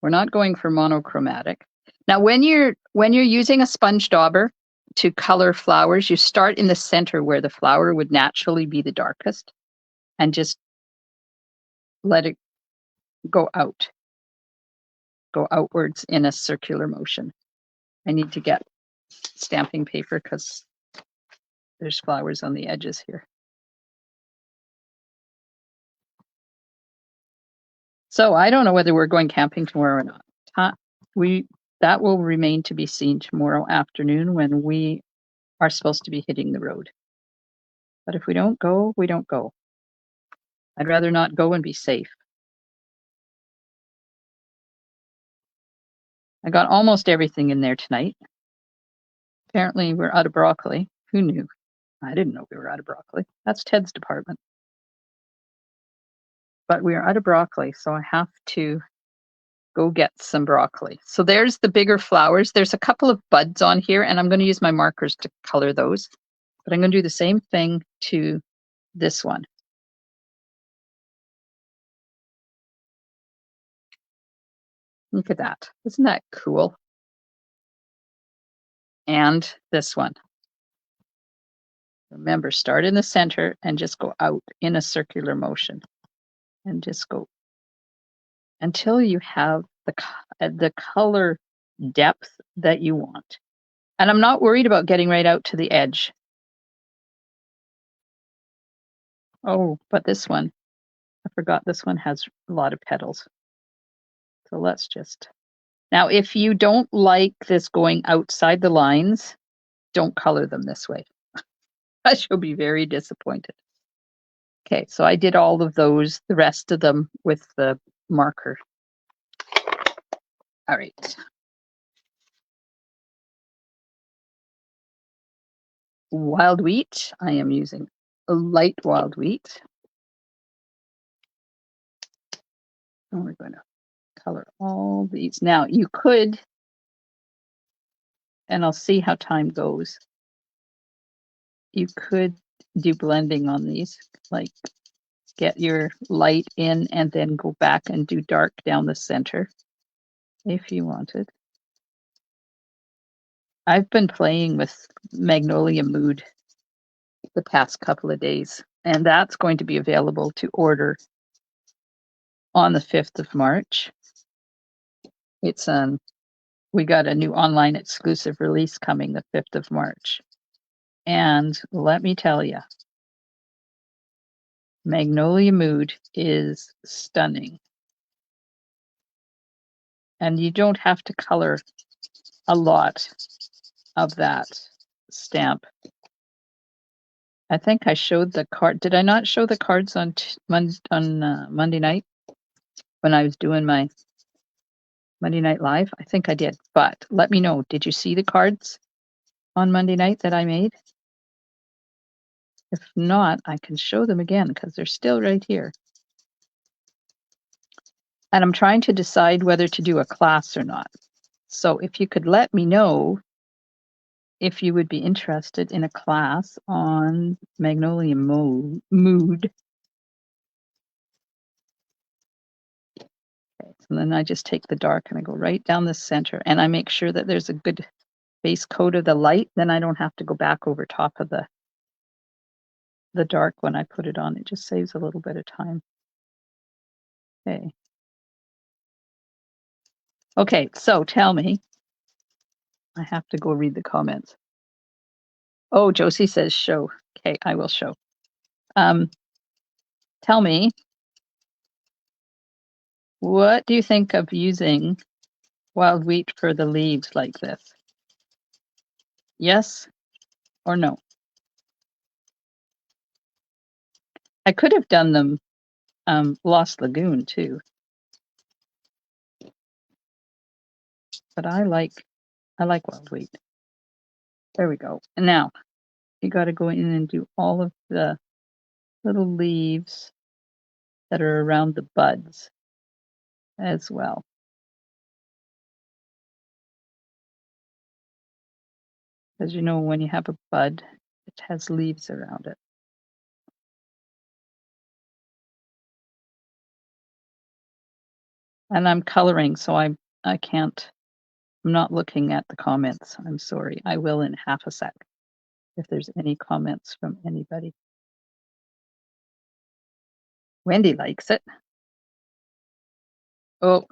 We're not going for monochromatic. Now, when you're using a sponge dauber to color flowers, you start in the center where the flower would naturally be the darkest and just let it go outwards in a circular motion. I need to get stamping paper because there's flowers on the edges here. So I don't know whether we're going camping tomorrow or not. That will remain to be seen tomorrow afternoon when we are supposed to be hitting the road. But if we don't go, we don't go. I'd rather not go and be safe. I got almost everything in there tonight. Apparently we're out of broccoli. Who knew? I didn't know we were out of broccoli. That's Ted's department. But we are out of broccoli, so I have to go get some broccoli. So there's the bigger flowers. There's a couple of buds on here, and I'm going to use my markers to color those. But I'm going to do the same thing to this one. Look at that. Isn't that cool? And this one. Remember, start in the center and just go out in a circular motion. And just go until you have the color depth that you want. And I'm not worried about getting right out to the edge. Oh, but this one, I forgot this one has a lot of petals. So let's just, now if you don't like this going outside the lines, don't color them this way. I shall be very disappointed. Okay, so I did all of those, the rest of them with the marker. All right. Wild wheat, I am using a light wild wheat. And we're going to color all these. Now you could, and I'll see how time goes, you could do blending on these, like get your light in and then go back and do dark down the center if you wanted. I've been playing with Magnolia Mood the past couple of days, and that's going to be available to order on the 5th of March. It's we got a new online exclusive release coming the 5th of March. And let me tell you, Magnolia Mood is stunning. And you don't have to color a lot of that stamp. I think I showed the card. Did I not show the cards on Monday night when I was doing my Monday Night Live? I think I did, but let me know. Did you see the cards on Monday night that I made? If not, I can show them again because they're still right here. And I'm trying to decide whether to do a class or not. So if you could let me know if you would be interested in a class on Magnolia Mood. Okay, and then I just take the dark and I go right down the center and I make sure that there's a good base coat of the light. Then I don't have to go back over top of the dark when I put it on. It just saves a little bit of time. Okay. Okay, so tell me. I have to go read the comments. Oh, Josie says show. Okay, I will show. Tell me, what do you think of using wild wheat for the leaves like this? Yes or no? I could have done them Lost Lagoon too. But I like wild wheat. There we go. And now you got to go in and do all of the little leaves that are around the buds as well. Because you know, when you have a bud, it has leaves around it. And I'm coloring, so I can't, I'm not looking at the comments. I'm sorry. I will in half a sec if there's any comments from anybody. Wendy likes it. Oh,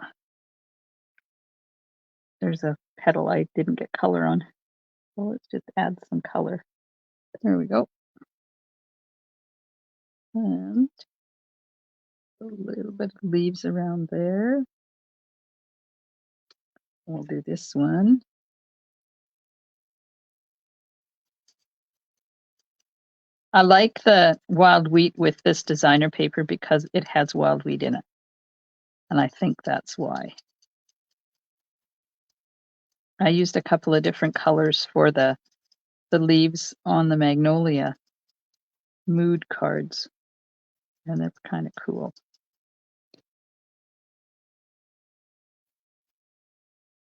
there's a petal I didn't get color on. So let's just add some color. There we go. And a little bit of leaves around there. We'll do this one. I like the wild wheat with this designer paper because it has wild wheat in it. And I think that's why. I used a couple of different colors for the leaves on the Magnolia Mood cards. And it's kind of cool.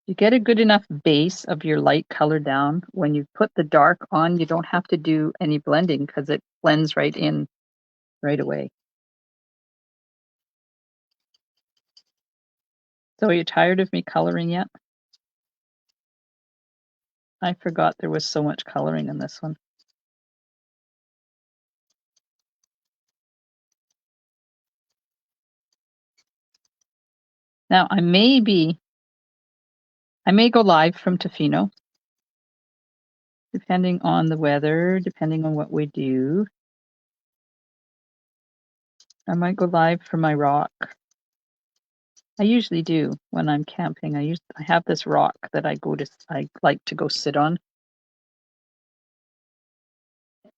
You get a good enough base of your light color down. When you put the dark on, you don't have to do any blending because it blends right in right away. So are you tired of me coloring yet? I forgot there was so much coloring in this one. Now I may go live from Tofino, depending on the weather, depending on what we do. I might go live from my rock. I usually do when I'm camping. I have this rock that I like to go sit on.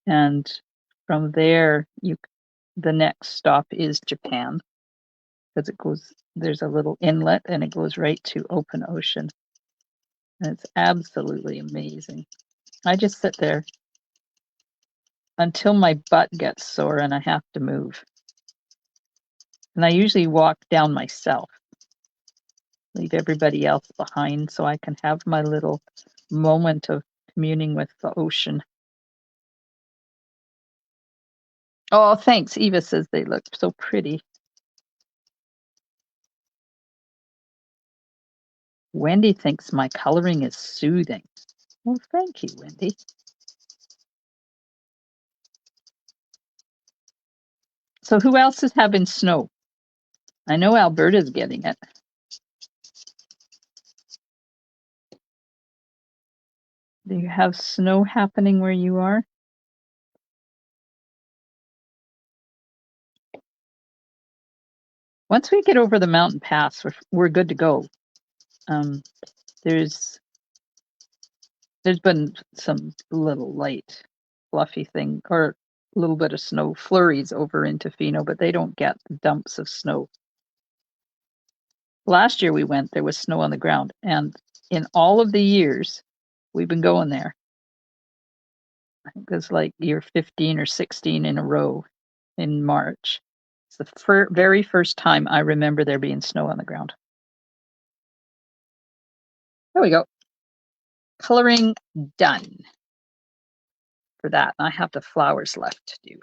And from there, the next stop is Japan, because there's a little inlet and it goes right to open ocean. And it's absolutely amazing. I just sit there until my butt gets sore and I have to move. And I usually walk down myself, leave everybody else behind so I can have my little moment of communing with the ocean. Oh, thanks. Eva says they look so pretty. Wendy thinks my coloring is soothing. Well, thank you, Wendy. So who else is having snow? I know Alberta's getting it. Do you have snow happening where you are? Once we get over the mountain pass, we're good to go. There's been some little light, fluffy thing, or a little bit of snow flurries over into Fino, but they don't get dumps of snow. Last year we went, there was snow on the ground, and in all of the years we've been going there, I think it was like year 15 or 16 in a row in March. It's the very first time I remember there being snow on the ground. There we go. Coloring done for that. I have the flowers left to do.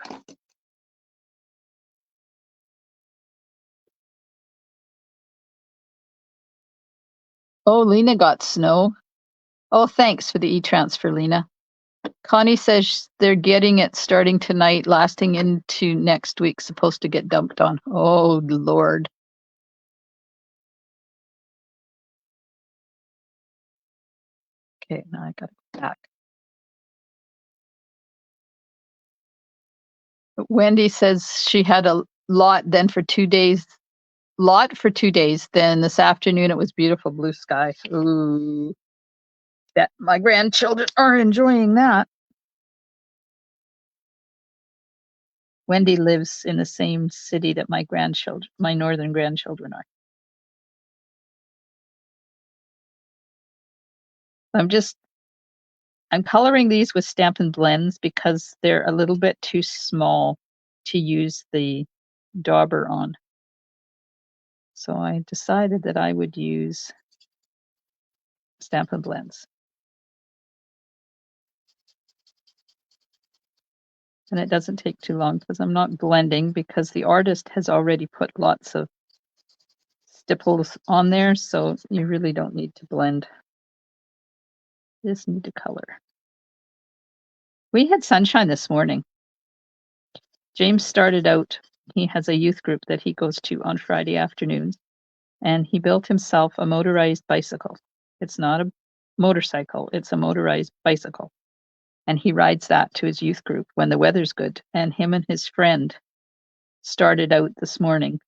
Oh, Lena got snow. Oh, thanks for the e-transfer, Lena. Connie says they're getting it starting tonight, lasting into next week, supposed to get dumped on. Oh, Lord. Okay, now I gotta go back. Wendy says she had a lot then for 2 days. Then this afternoon it was beautiful blue sky. Ooh. Bet my grandchildren are enjoying that. Wendy lives in the same city that my northern grandchildren are. I'm coloring these with Stampin' Blends because they're a little bit too small to use the dauber on. So I decided that I would use Stampin' Blends. And it doesn't take too long because I'm not blending, because the artist has already put lots of stipples on there, so you really don't need to blend. You just need to color. We had sunshine this morning. James started out, he has a youth group that he goes to on Friday afternoons, and he built himself a motorized bicycle. It's not a motorcycle, it's a motorized bicycle. And he rides that to his youth group when the weather's good. And him and his friend started out this morning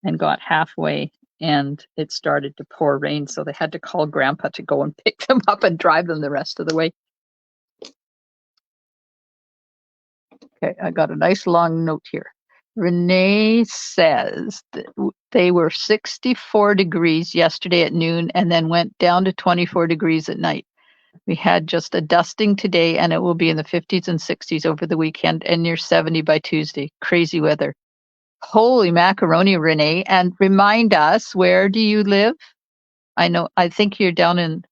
and got halfway, and it started to pour rain. So they had to call Grandpa to go and pick them up and drive them the rest of the way. Okay, I got a nice long note here. Renee says that they were 64 degrees yesterday at noon and then went down to 24 degrees at night. We had just a dusting today, and it will be in the 50s and 60s over the weekend and near 70 by Tuesday. Crazy weather. Holy macaroni, Renee. And remind us, where do you live? I think you're down in,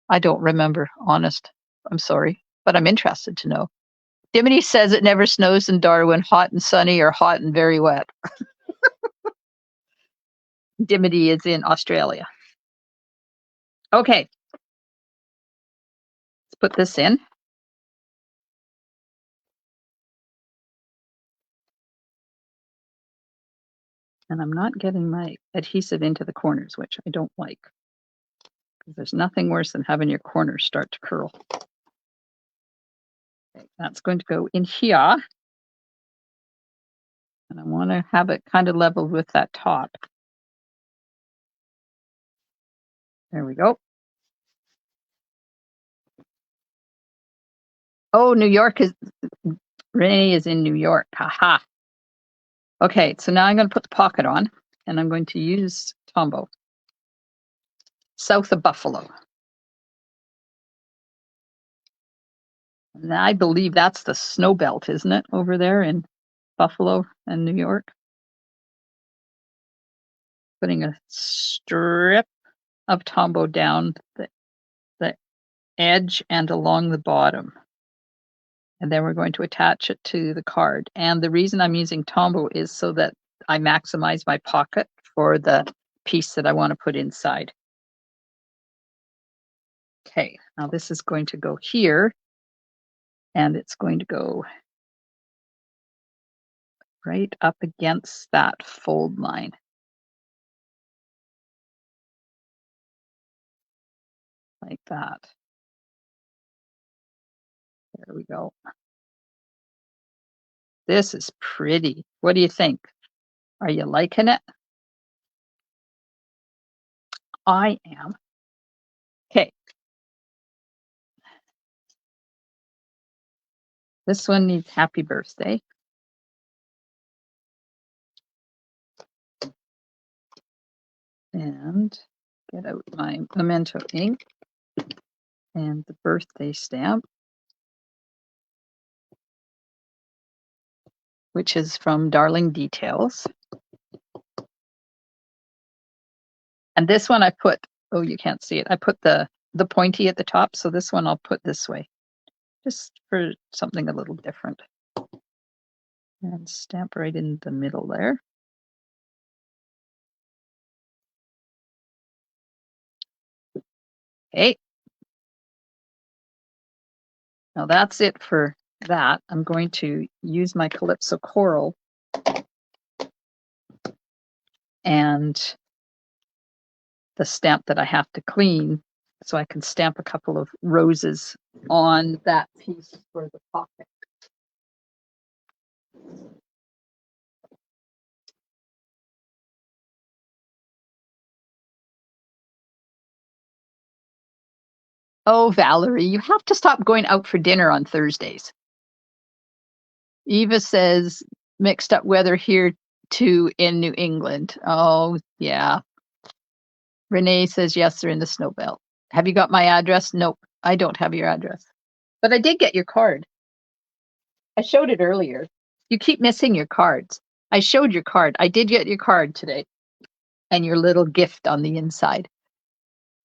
I don't remember, honest. I'm sorry, but I'm interested to know. Dimity says it never snows in Darwin, hot and sunny or hot and very wet. Dimity is in Australia. Okay. Let's put this in. And I'm not getting my adhesive into the corners, which I don't like. There's nothing worse than having your corners start to curl. Okay, that's going to go in here. And I want to have it kind of leveled with that top. There we go. Oh, New York is, Renee is in New York. Haha. Okay, so now I'm going to put the pocket on, and I'm going to use Tombow. South of Buffalo. And I believe that's the snow belt, isn't it, over there in Buffalo and New York? Putting a strip of Tombow down the edge and along the bottom. And then we're going to attach it to the card. And the reason I'm using Tombow is so that I maximize my pocket for the piece that I want to put inside. Okay, now this is going to go here, and it's going to go right up against that fold line. Like that. There we go. This is pretty. What do you think? Are you liking it? I am. Okay. This one needs happy birthday. And get out my Memento ink and the birthday stamp, which is from Darling Details. And this one I put, oh, you can't see it. I put the pointy at the top. So this one I'll put this way, just for something a little different. And stamp right in the middle there. Okay. Now that's it for that. I'm going to use my Calypso Coral and the stamp that I have to clean so I can stamp a couple of roses on that piece for the pocket. Oh, Valerie, you have to stop going out for dinner on Thursdays. Eva says mixed up weather here too in New England. Oh, yeah. Renee says yes, they're in the snow belt. Have you got my address? Nope, I don't have your address. But I did get your card. I showed it earlier. You keep missing your cards. I showed your card. I did get your card today. And your little gift on the inside.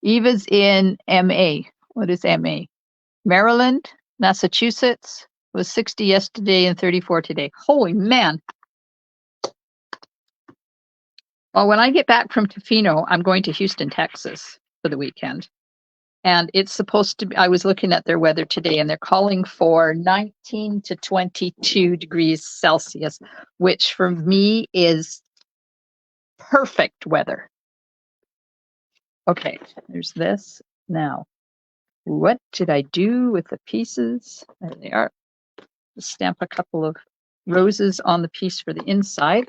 Eva's in MA. What is MA? Maryland, Massachusetts. It was 60 yesterday and 34 today. Holy man. Well, when I get back from Tofino, I'm going to Houston, Texas for the weekend. And it's supposed to be, I was looking at their weather today and they're calling for 19 to 22 degrees Celsius, which for me is perfect weather. Okay, there's this. Now, what did I do with the pieces? There they are. Stamp a couple of roses on the piece for the inside.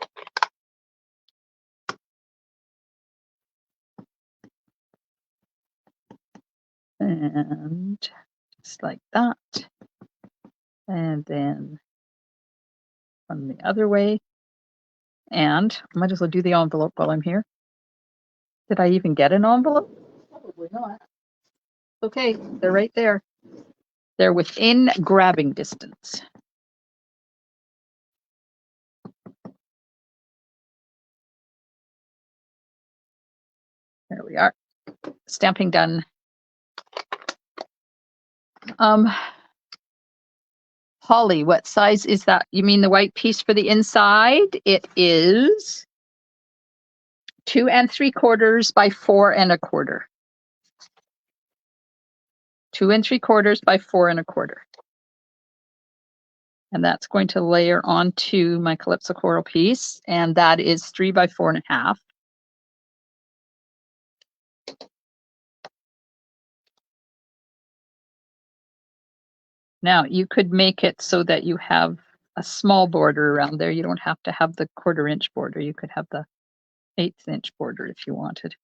And just like that. And then from the other way. And I might as well do the envelope while I'm here. Did I even get an envelope? Probably not. Okay, they're right there. They're within grabbing distance. There we are. Stamping done. Holly, what size is that? You mean the white piece for the inside? It is 2 3/4 by 4 1/4. 2 3/4 by 4 1/4. And that's going to layer onto my Calypso Coral piece. And that is 3 by 4 1/2. Now you could make it so that you have a small border around there. You don't have to have the 1/4 inch border. You could have the 1/8 inch border if you wanted.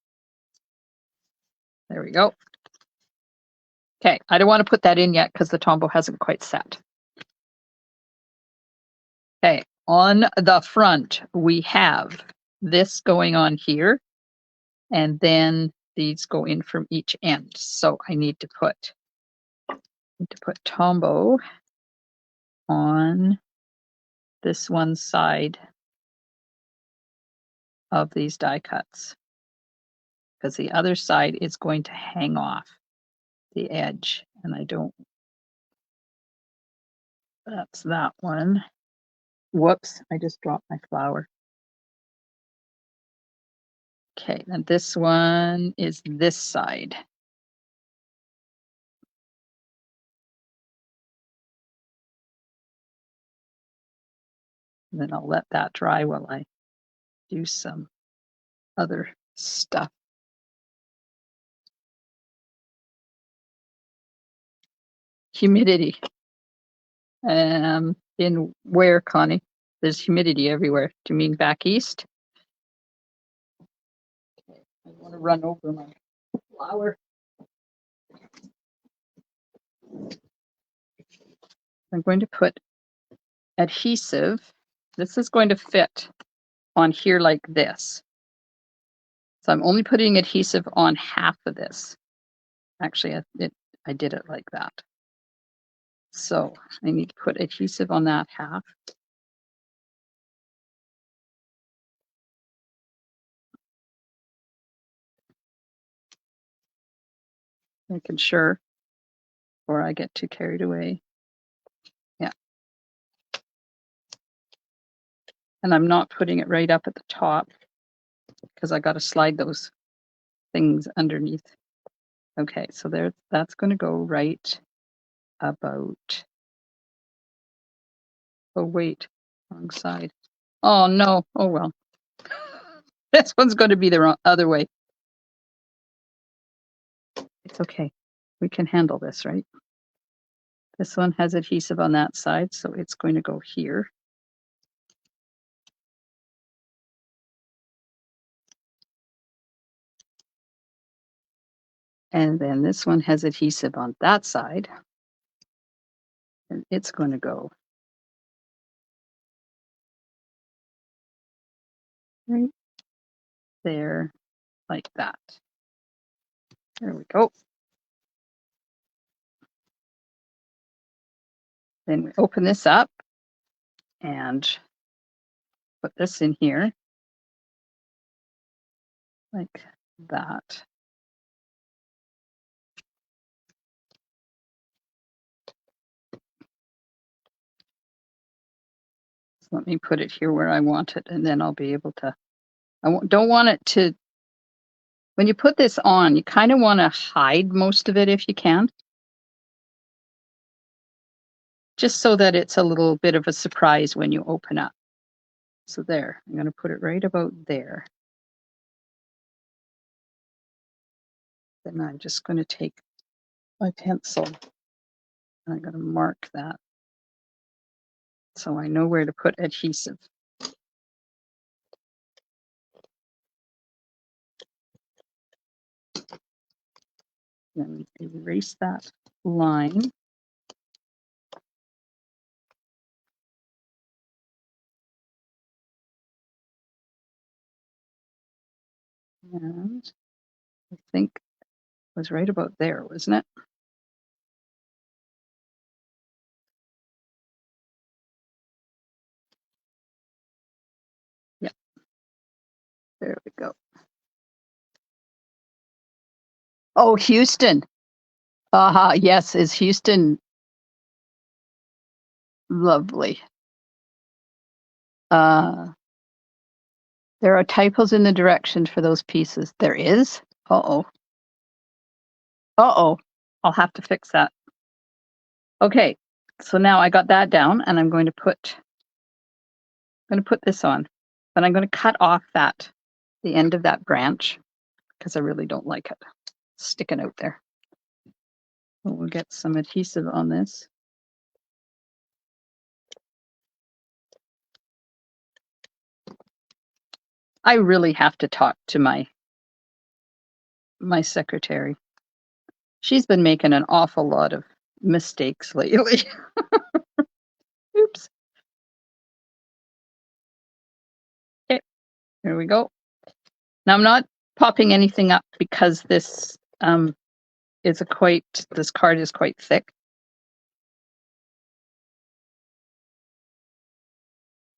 There we go. Okay, I don't want to put that in yet because the tombow hasn't quite set. Okay, on the front, we have this going on here, and then these go in from each end. So I need to put tombow on this one side of these die cuts because the other side is going to hang off the edge, and I don't. That's that one. Whoops, I just dropped my flower. Okay, and this one is this side. And then I'll let that dry while I do some other stuff. Humidity. In where, Connie? There's humidity everywhere. Do you mean back east? Okay, I want to run over my flower. I'm going to put adhesive. This is going to fit on here like this. So I'm only putting adhesive on half of this. Actually, I did it like that. So I need to put adhesive on that half. Making sure before I get too carried away. Yeah. And I'm not putting it right up at the top because I got to slide those things underneath. Okay, so there, that's going to go right about. Oh, wait, wrong side. Oh, no. Oh, well. This one's going to be the other way. It's okay. We can handle this, right? This one has adhesive on that side, so it's going to go here. And then this one has adhesive on that side. And it's going to go right there, like that. There we go. Then we open this up and put this in here, like that. So let me put it here where I want it, and then I'll be able to. Don't want it to. When you put this on, you kind of want to hide most of it if you can. Just so that it's a little bit of a surprise when you open up. So there, I'm going to put it right about there. Then I'm just going to take my pencil and I'm going to mark that so I know where to put adhesive. Then erase that line. And I think it was right about there, wasn't it? Yep. There we go. Oh, Houston. Yes, is Houston lovely? There are typos in the direction for those pieces. There is? Uh-oh. Uh-oh. I'll have to fix that. Okay, so now I got that down and I'm going to put this on, but I'm going to cut off the end of that branch because I really don't like it sticking out there. So we'll get some adhesive on this. I really have to talk to my secretary. She's been making an awful lot of mistakes lately. Oops. Okay, here we go. Now I'm not popping anything up because this this card is quite thick.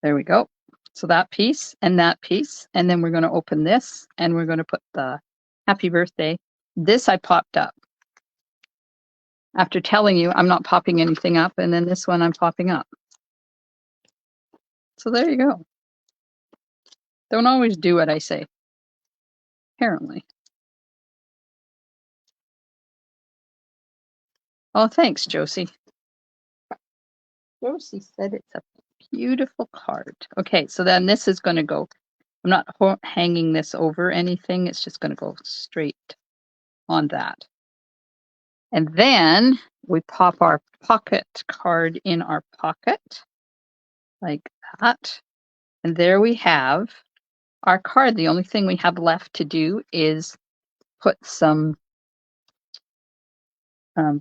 There we go. So that piece, and then we're going to open this and we're going to put the happy birthday. This I popped up. After telling you I'm not popping anything up, and then this one I'm popping up. So there you go. Don't always do what I say. Apparently. Oh, thanks, Josie. Josie said it's a beautiful card. Okay, so then this is going to go. I'm not hanging this over anything. It's just going to go straight on that. And then we pop our pocket card in our pocket like that. And there we have our card. The only thing we have left to do is put some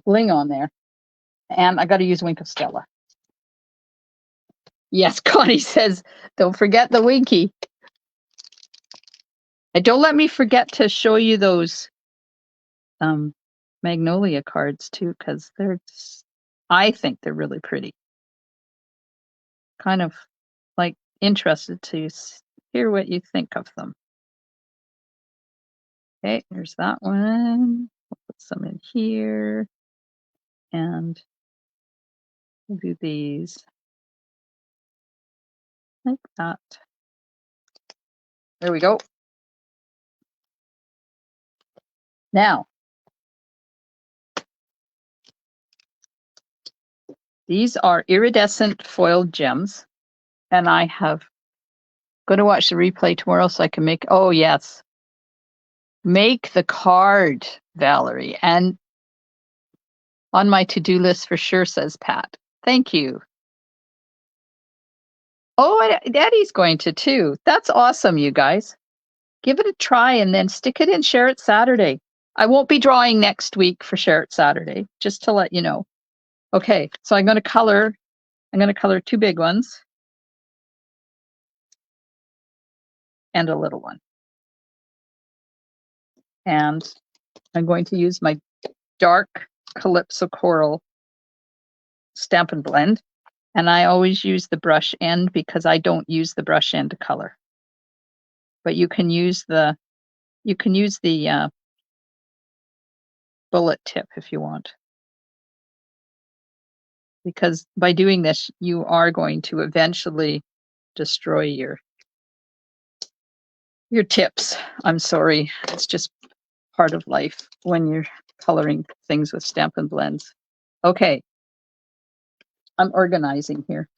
bling on there. And I got to use Wink of Stella. Yes, Connie says, don't forget the Winky. And don't let me forget to show you those Magnolia cards too, because I think they're really pretty. Kind of like interested to hear what you think of them. Okay, there's that one. We'll put some in here. And we'll do these like that. There we go. Now, these are iridescent foiled gems, and I have going to watch the replay tomorrow so I can make, oh yes, make the card, Valerie, and on my to-do list for sure, says Pat. Thank you. Oh, Daddy's going to too. That's awesome, you guys. Give it a try and then stick it in Share It Saturday. I won't be drawing next week for Share It Saturday, just to let you know. Okay, so I'm going to color two big ones and a little one. And I'm going to use my dark Calypso Coral Stamp and Blend. And I always use the brush end because I don't use the brush end to color. But you can use the bullet tip if you want. Because by doing this, you are going to eventually destroy your tips. I'm sorry. It's just part of life when you're coloring things with Stamp and Blends. Okay. I'm organizing here.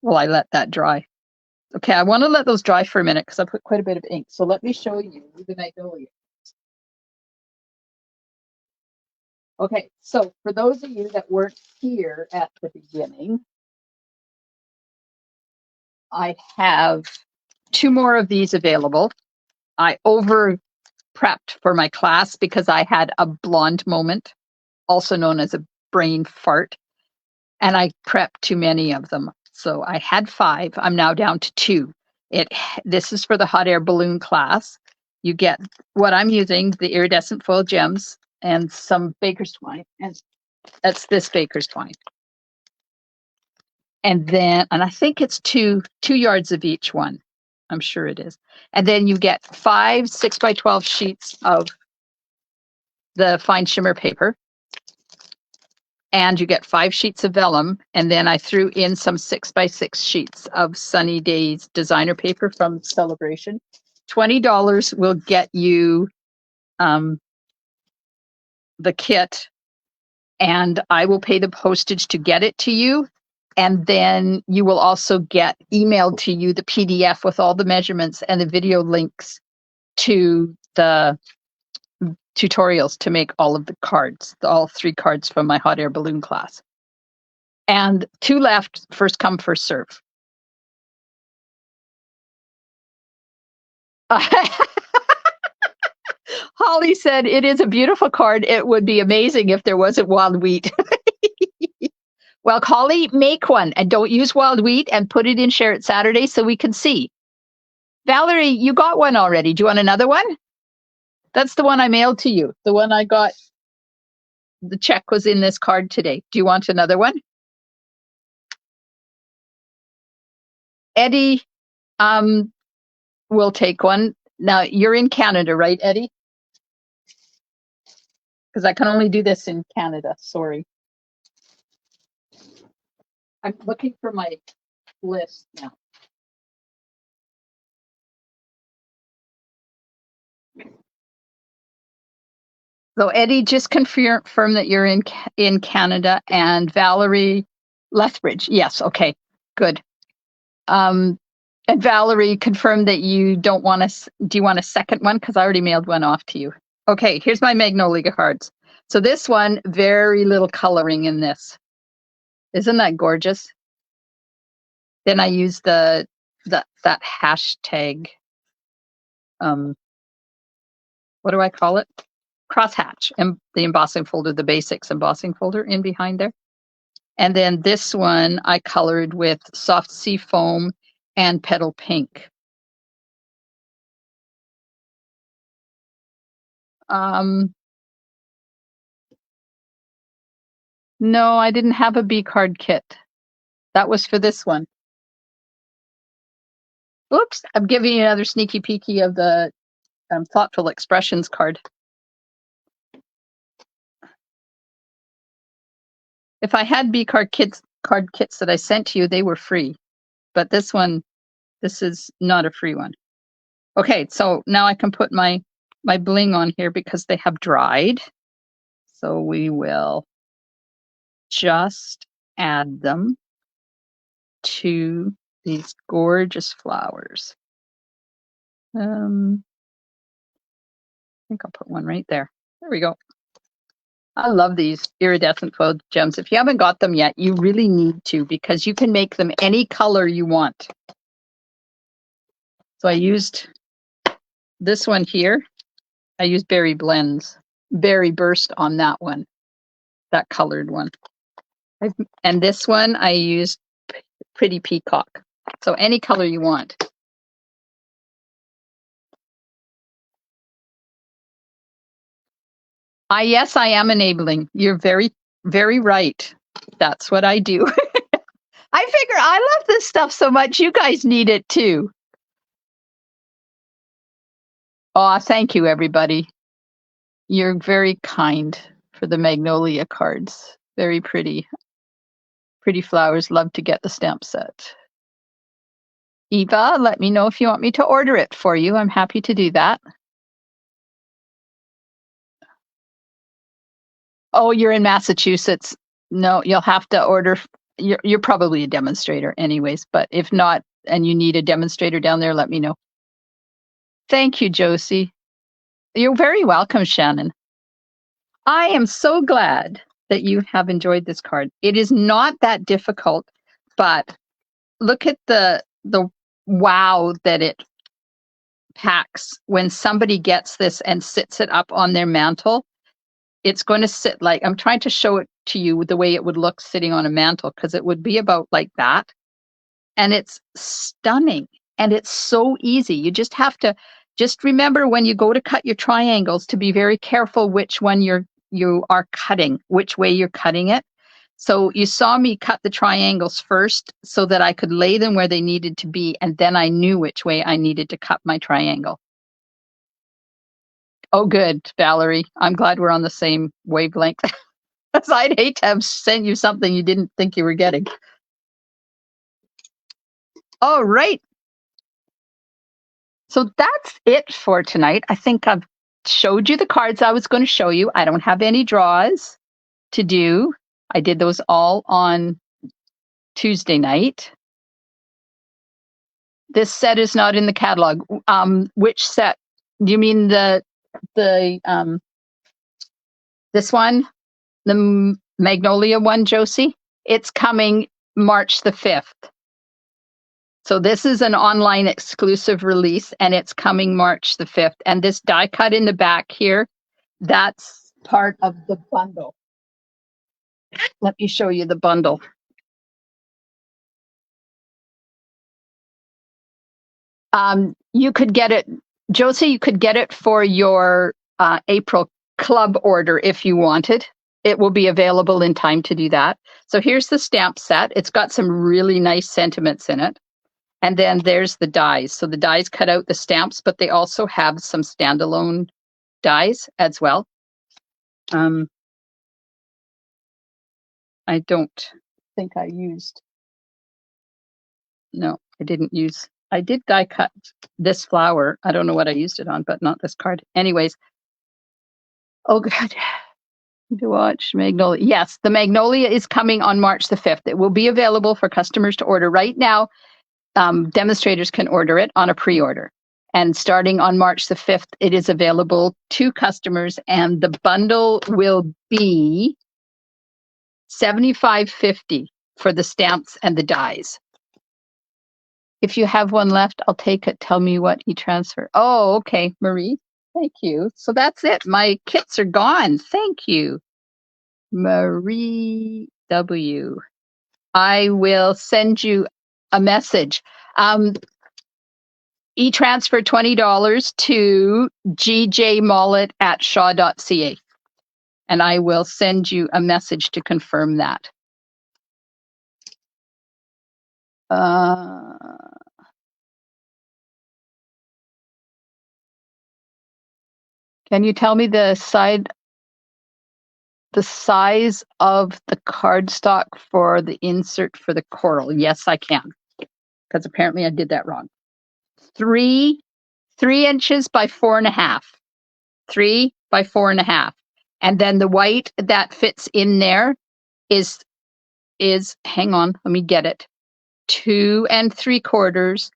Well, I let that dry. Okay, I want to let those dry for a minute because I put quite a bit of ink. So let me show you the Magnolia. Okay, so for those of you that weren't here at the beginning, I have 2 more of these available. I over prepped for my class because I had a blonde moment, also known as a brain fart, and I prepped too many of them. So I had 5. I'm now down to 2. This is for the hot air balloon class. You get what I'm using, the iridescent foil gems and some baker's twine, and that's this baker's twine. And I think it's 2 yards of each one. I'm sure it is. And then you get 5 6x12 sheets of the fine shimmer paper. And you get 5 sheets of vellum. And then I threw in some 6x6 sheets of Sunny Days designer paper from Sale-a-Bration. $20 will get you the kit, and I will pay the postage to get it to you. And then you will also get emailed to you the PDF with all the measurements and the video links to the tutorials to make all of the cards, all 3 cards from my hot air balloon class. And 2 left, first come, first serve. Holly said, it is a beautiful card. It would be amazing if there wasn't wild wheat. Well, Holly, make one and don't use wild wheat and put it in Share It Saturday so we can see. Valerie, you got one already. Do you want another one? That's the one I mailed to you. The one I got, the check was in this card today. Do you want another one? Eddie will take one. Now, you're in Canada, right, Eddie? Because I can only do this in Canada. Sorry. I'm looking for my list now. So Eddie, just confirm that you're in Canada, and Valerie Lethbridge. Yes, okay, good. And Valerie, confirm that you don't want do you want a second one? Because I already mailed one off to you. Okay, here's my Magnolia cards. So this one, very little coloring in this. Isn't that gorgeous? Then I use that hashtag, what do I call it? Crosshatch, and the embossing folder, the basics embossing folder in behind there. And then this one I colored with soft sea foam and petal pink. No, I didn't have a B card kit. That was for this one. Oops, I'm giving you another sneaky peeky of the Thoughtful Expressions card. If I had B card kits that I sent to you, they were free. But this one, this is not a free one. Okay, so now I can put my bling on here because they have dried. So we will just add them to these gorgeous flowers. I think I'll put one right there. There we go. I love these iridescent foil gems. If you haven't got them yet, you really need to, because you can make them any color you want. So I used this one here. I used Berry Blends, Berry Burst on that one, that colored one. And this one I used Pretty Peacock. So any color you want. Yes, I am enabling. You're very, very right. That's what I do. I figure I love this stuff so much. You guys need it too. Oh, thank you, everybody. You're very kind for the magnolia cards. Very pretty. Pretty flowers. Love to get the stamp set. Eva, let me know if you want me to order it for you. I'm happy to do that. Oh, you're in Massachusetts. No, you'll have to order. You're probably a demonstrator anyways, but if not, and you need a demonstrator down there, let me know. Thank you, Josie. You're very welcome, Shannon. I am so glad that you have enjoyed this card. It is not that difficult, but look at the wow that it packs when somebody gets this and sits it up on their mantle. It's going to sit like, I'm trying to show it to you the way it would look sitting on a mantle, because it would be about like that. And it's stunning. And it's so easy. You just have to remember when you go to cut your triangles to be very careful which one you are cutting, which way you're cutting it. So you saw me cut the triangles first so that I could lay them where they needed to be, and then I knew which way I needed to cut my triangle. Oh, good, Valerie. I'm glad we're on the same wavelength. Because I'd hate to have sent you something you didn't think you were getting. All right. So that's it for tonight. I think I've showed you the cards I was going to show you. I don't have any draws to do. I did those all on Tuesday night. This set is not in the catalog. Which set? Do you mean this one, the Magnolia one, Josie? It's coming March the 5th. So this is an online exclusive release, and it's coming March the 5th. And this die cut in the back here, that's part of the bundle. Let me show you the bundle. You could get it, Josie, you could get it for your April club order if you wanted. It will be available in time to do that. So here's the stamp set. It's got some really nice sentiments in it. And then there's the dies. So the dies cut out the stamps, but they also have some standalone dies as well. I don't think I used. No, I didn't use. I did die cut this flower. I don't know what I used it on, but not this card. Anyways. Oh, God. To watch Magnolia. Yes, the Magnolia is coming on March the 5th. It will be available for customers to order right now. Demonstrators can order it on a pre-order. And starting on March the 5th, it is available to customers, and the bundle will be $75.50 for the stamps and the dies. If you have one left, I'll take it. Tell me what e-transfer. Oh, okay, Marie. Thank you. So that's it. My kits are gone. Thank you, Marie W. I will send you a message. E-transfer $20 to gjmollet@shaw.ca. And I will send you a message to confirm that. Can you tell me the size of the cardstock for the insert for the coral? Yes, I can, because apparently I did that wrong. 3 inches by 4.5. 3 by 4.5. And then the white that fits in there is hang on, let me get it. 2 3/4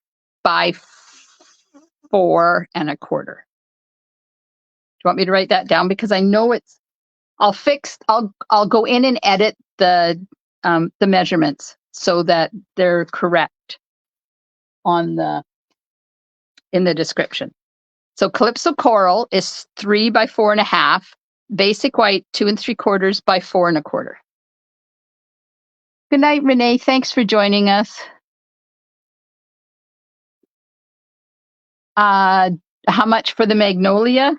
by 4 1/4. Do you want me to write that down? Because I know it's, I'll go in and edit the measurements so that they're correct in the description. So Calypso Coral is 3 by 4.5. Basic white 2 3/4 by 4 1/4. Good night, Renee. Thanks for joining us. How much for the magnolia,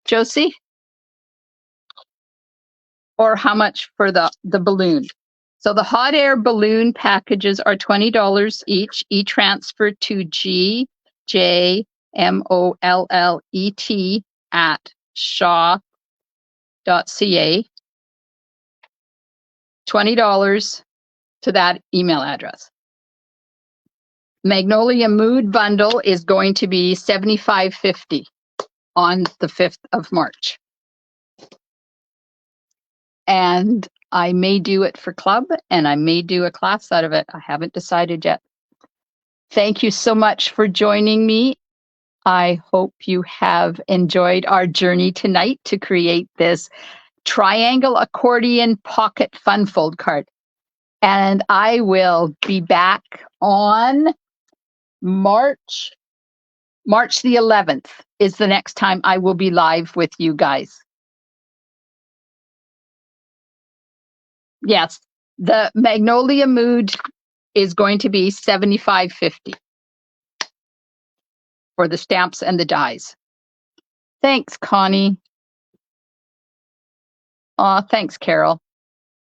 Josie? Or how much for the balloon? So the hot air balloon packages are $20 each. E-transfer to gjmollet@shaw.ca. $20 to that email address. Magnolia Mood Bundle is going to be $75.50 on the 5th of March. And I may do it for club, and I may do a class out of it. I haven't decided yet. Thank you so much for joining me. I hope you have enjoyed our journey tonight to create this triangle accordion pocket fun fold card. And I will be back on March the 11th is the next time I will be live with you guys. Yes, the Magnolia Mood is going to be $75.50 for the stamps and the dies. Thanks, Connie. Oh, thanks, Carol.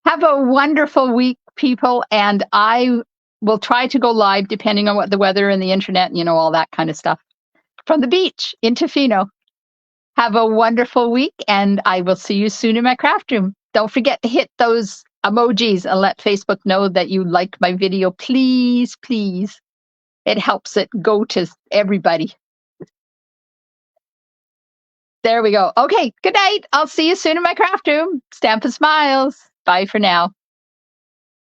Have a wonderful week, people, and I will try to go live depending on what the weather and the internet, all that kind of stuff. From the beach in Tofino. Have a wonderful week, and I will see you soon in my craft room. Don't forget to hit those emojis and let Facebook know that you liked my video. Please, please. It helps it go to everybody. There we go. Okay, good night. I'll see you soon in my craft room. Stamp and smiles. Bye for now.